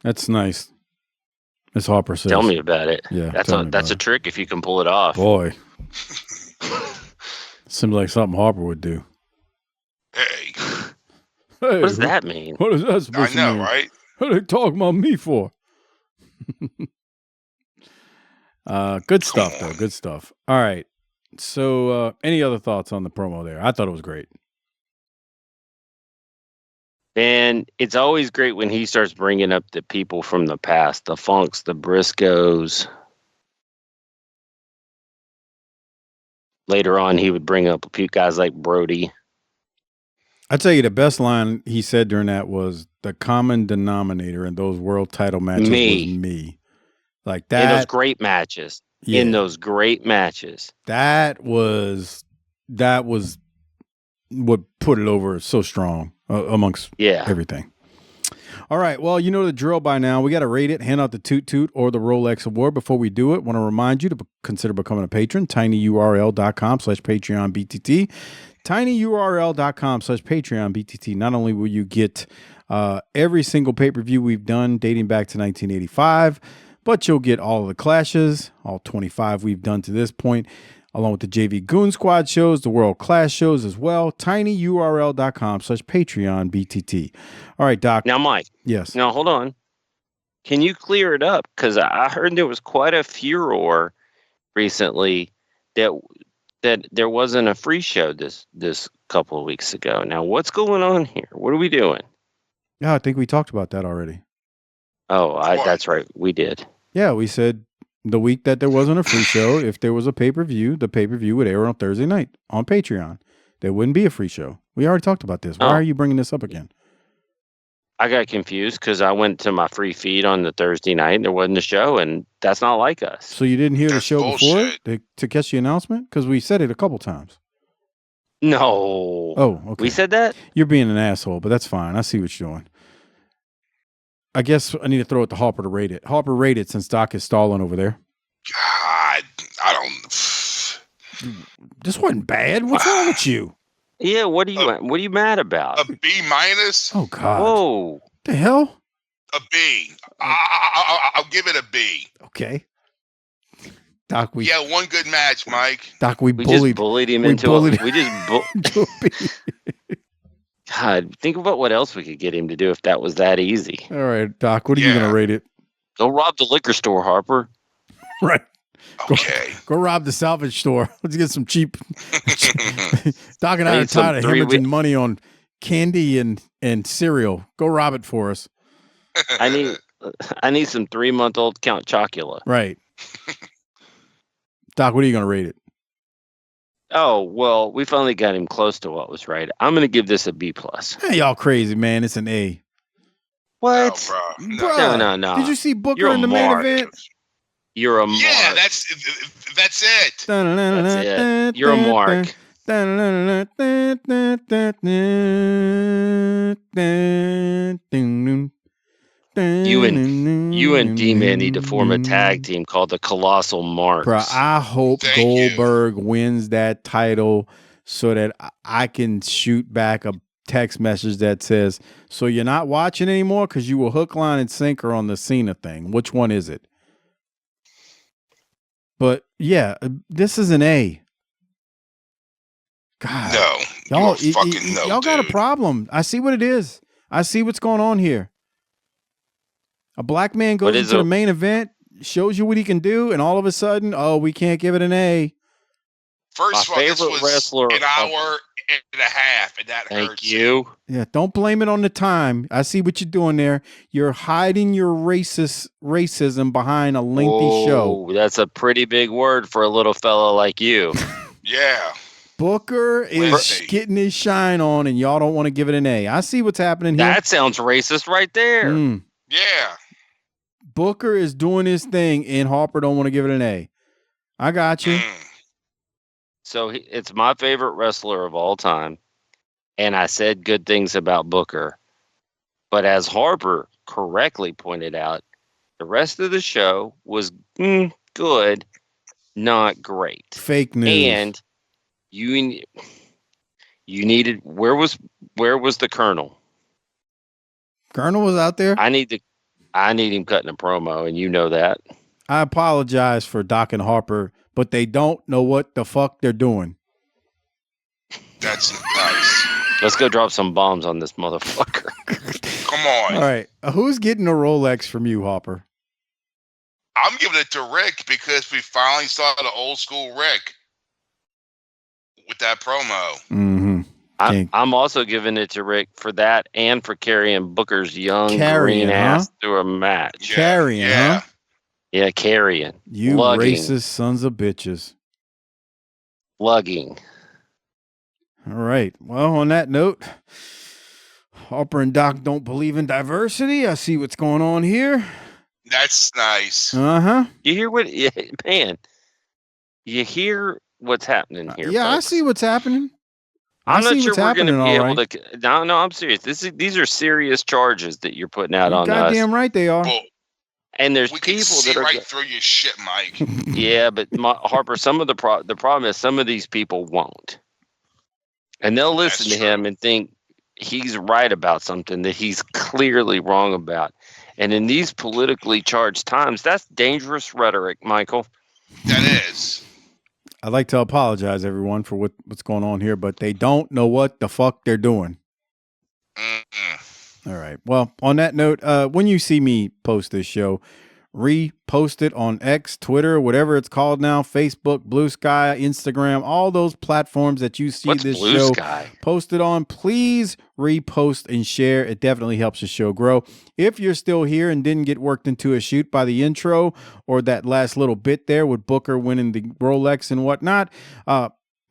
That's nice. As Harper says. Tell me about it. Yeah, that's a trick if you can pull it off. Boy. Seems like something Harper would do. Hey. Hey, What does that mean? What is that supposed to mean? I know, right? What are they talking about me for? Good stuff, though. Good stuff. All right. So, any other thoughts on the promo there? I thought it was great. And it's always great when he starts bringing up the people from the past, the Funks, the Briscoes. Later on, he would bring up a few guys like Brody. I'd tell you the best line he said during that was the common denominator in those world title matches was me. Like that. In those great matches. Yeah. In those great matches. That was what put it over so strong amongst everything. All right. Well, you know the drill by now. We got to rate it, hand out the Toot Toot or the Rolex Award. Before we do it, want to remind you to consider becoming a patron. tinyurl.com/PatreonBTT. tinyurl.com/PatreonBTT. Not only will you get every single pay-per-view we've done dating back to 1985, but you'll get all of the clashes, all 25 we've done to this point, along with the JV Goon Squad shows, the World Class shows as well. tinyurl.com/PatreonBTT. All right, Doc. Now, Mike. Yes. Now, hold on. Can you clear it up? Because I heard there was quite a furor recently that there wasn't a free show this couple of weeks ago. Now, what's going on here? What are we doing? Yeah, I think we talked about that already. Oh, that's right. We did. Yeah, we said the week that there wasn't a free show, if there was a pay-per-view, the pay-per-view would air on Thursday night on Patreon. There wouldn't be a free show. We already talked about this. Why are you bringing this up again? I got confused because I went to my free feed on the Thursday night and there wasn't a show, and that's not like us. So you didn't hear the show before to catch the announcement? Because we said it a couple times. No. Oh, okay. We said that? You're being an asshole, but that's fine. I see what you're doing. I guess I need to throw it to Harper to rate it. Harper, rate it since Doc is stalling over there. God, I don't. This wasn't bad. What's wrong with you? Yeah, what are you mad about? A B minus? Oh God. Whoa. The hell? A B. I'll give it a B. Okay. Doc, one good match, Mike. Doc, we just bullied him into it. We just God, think about what else we could get him to do if that was that easy. All right, Doc, what are you going to rate it? Don't rob the liquor store, Harper. Right. Okay. Go rob the salvage store. Let's get some cheap. Doc and I are tired of hemorrhaging money on candy and cereal. Go rob it for us. I need some 3-month-old Count Chocula. Right. Doc, what are you going to rate it? Oh, well, we finally got him close to what was right. I'm going to give this a B+. Hey, y'all crazy, man. It's an A. What? Oh, bro. Bruh, No. Did you see Booker in the main event? You're a mark. Yeah, that's it. That's it. You're a mark. You and D-Man need to form a tag team called the Colossal Marks. Bro, I hope Goldberg wins that title so that I can shoot back a text message that says, so you're not watching anymore because you were hook, line, and sinker on the Cena thing. Which one is it? But yeah, this is an A. God. No. Y'all got a problem. I see what it is. I see what's going on here. A black man goes into the main event, shows you what he can do, and all of a sudden, we can't give it an A. First of all, this was wrestler an hour and a half, and that hurts. Thank you. Yeah, don't blame it on the time. I see what you're doing there. You're hiding your racism behind a lengthy show. That's a pretty big word for a little fella like you. Yeah. Booker is getting his shine on, and y'all don't want to give it an A. I see what's happening here. That sounds racist right there. Yeah. Booker is doing his thing, and Harper don't want to give it an A. I got you. So it's my favorite wrestler of all time, and I said good things about Booker. But as Harper correctly pointed out, the rest of the show was good, not great. Fake news. And you needed where was the Colonel? Colonel was out there. I need him cutting a promo, and you know that. I apologize for Doc and Harper, but they don't know what the fuck they're doing. That's nice. Let's go drop some bombs on this motherfucker. Come on. All right. Who's getting a Rolex from you, Harper? I'm giving it to Rick because we finally saw the old school Rick with that promo. Mm-hmm. I'm also giving it to Rick for that and for carrying Booker's young green ass through a match. Huh? Yeah, carrying. You lugging. Racist sons of bitches. Lugging. All right. Well, on that note, Harper and Doc don't believe in diversity. I see what's going on here. That's nice. Uh-huh. You hear what, man, you hear what's happening here. Yeah, folks. I see what's happening. I'm not sure we're going to be able to. No, I'm serious. These are serious charges that you're putting out on us. Goddamn right they are. Well, and there's we people can see that are right through your shit, Mike. Yeah, but Harper, some of the problem is some of these people won't, and they'll listen to him and think he's right about something that he's clearly wrong about. And in these politically charged times, that's dangerous rhetoric, Michael. That is. I'd like to apologize, everyone, for what's going on here, but they don't know what the fuck they're doing. All right. Well, on that note, when you see me post this show, repost it on X, Twitter, whatever it's called now, Facebook, Blue Sky, Instagram, all those platforms that you see this Blue show Sky? posted on. Please repost and share. It definitely helps the show grow. If you're still here and didn't get worked into a shoot by the intro or that last little bit there with Booker winning the Rolex and whatnot,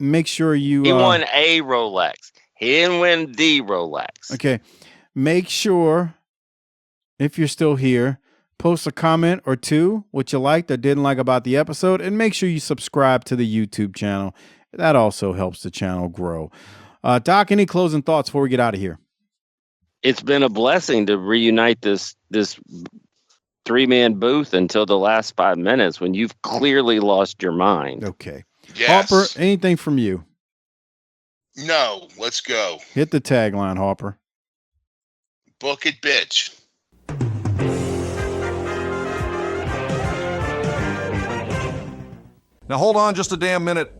make sure you... He won a Rolex. He didn't win the Rolex. Okay. Make sure, if you're still here, post a comment or two, what you liked or didn't like about the episode, and make sure you subscribe to the YouTube channel. That also helps the channel grow. Doc, any closing thoughts before we get out of here? It's been a blessing to reunite this three-man booth until the last 5 minutes when you've clearly lost your mind. Okay. Yes. Harper, anything from you? No, let's go. Hit the tagline, Harper. Book it, bitch. Now hold on just a damn minute.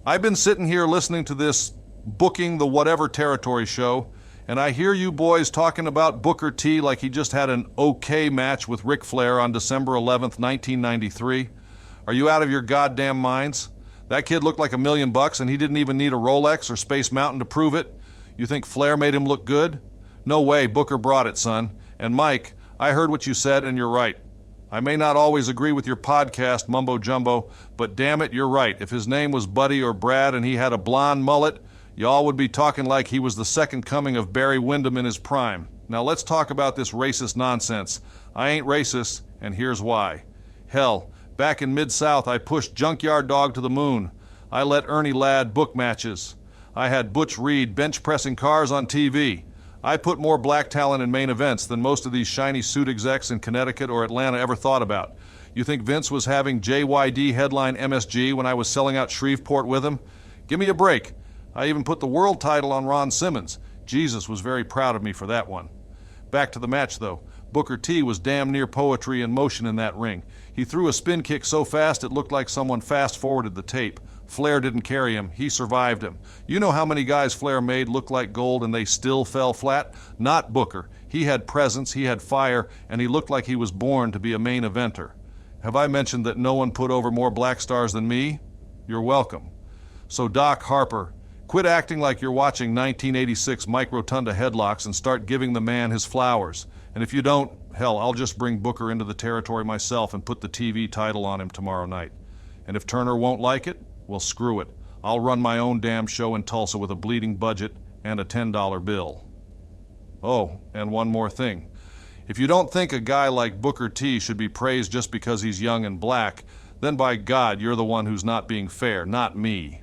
I've been sitting here listening to this Booking the Whatever Territory show, and I hear you boys talking about Booker T like he just had an okay match with Ric Flair on December 11th, 1993. Are you out of your goddamn minds? That kid looked like $1 million and he didn't even need a Rolex or Space Mountain to prove it. You think Flair made him look good? No way, Booker brought it, son. And Mike, I heard what you said and you're right. I may not always agree with your podcast, Mumbo Jumbo, but damn it, you're right. If his name was Buddy or Brad and he had a blonde mullet, y'all would be talking like he was the second coming of Barry Windham in his prime. Now let's talk about this racist nonsense. I ain't racist, and here's why. Hell, back in Mid-South, I pushed Junkyard Dog to the moon. I let Ernie Ladd book matches. I had Butch Reed bench pressing cars on TV. I put more black talent in main events than most of these shiny suit execs in Connecticut or Atlanta ever thought about. You think Vince was having JYD headline MSG when I was selling out Shreveport with him? Give me a break. I even put the world title on Ron Simmons. Jesus was very proud of me for that one. Back to the match, though. Booker T was damn near poetry in motion in that ring. He threw a spin kick so fast it looked like someone fast-forwarded the tape. Flair didn't carry him. He survived him. You know how many guys Flair made look like gold and they still fell flat? Not Booker. He had presence, he had fire, and he looked like he was born to be a main eventer. Have I mentioned that no one put over more black stars than me? You're welcome. So Doc, Harper, quit acting like you're watching 1986 Mike Rotunda headlocks and start giving the man his flowers. And if you don't, hell, I'll just bring Booker into the territory myself and put the TV title on him tomorrow night. And if Turner won't like it, well, screw it. I'll run my own damn show in Tulsa with a bleeding budget and a $10 bill. Oh, and one more thing. If you don't think a guy like Booker T should be praised just because he's young and black, then by God, you're the one who's not being fair, not me.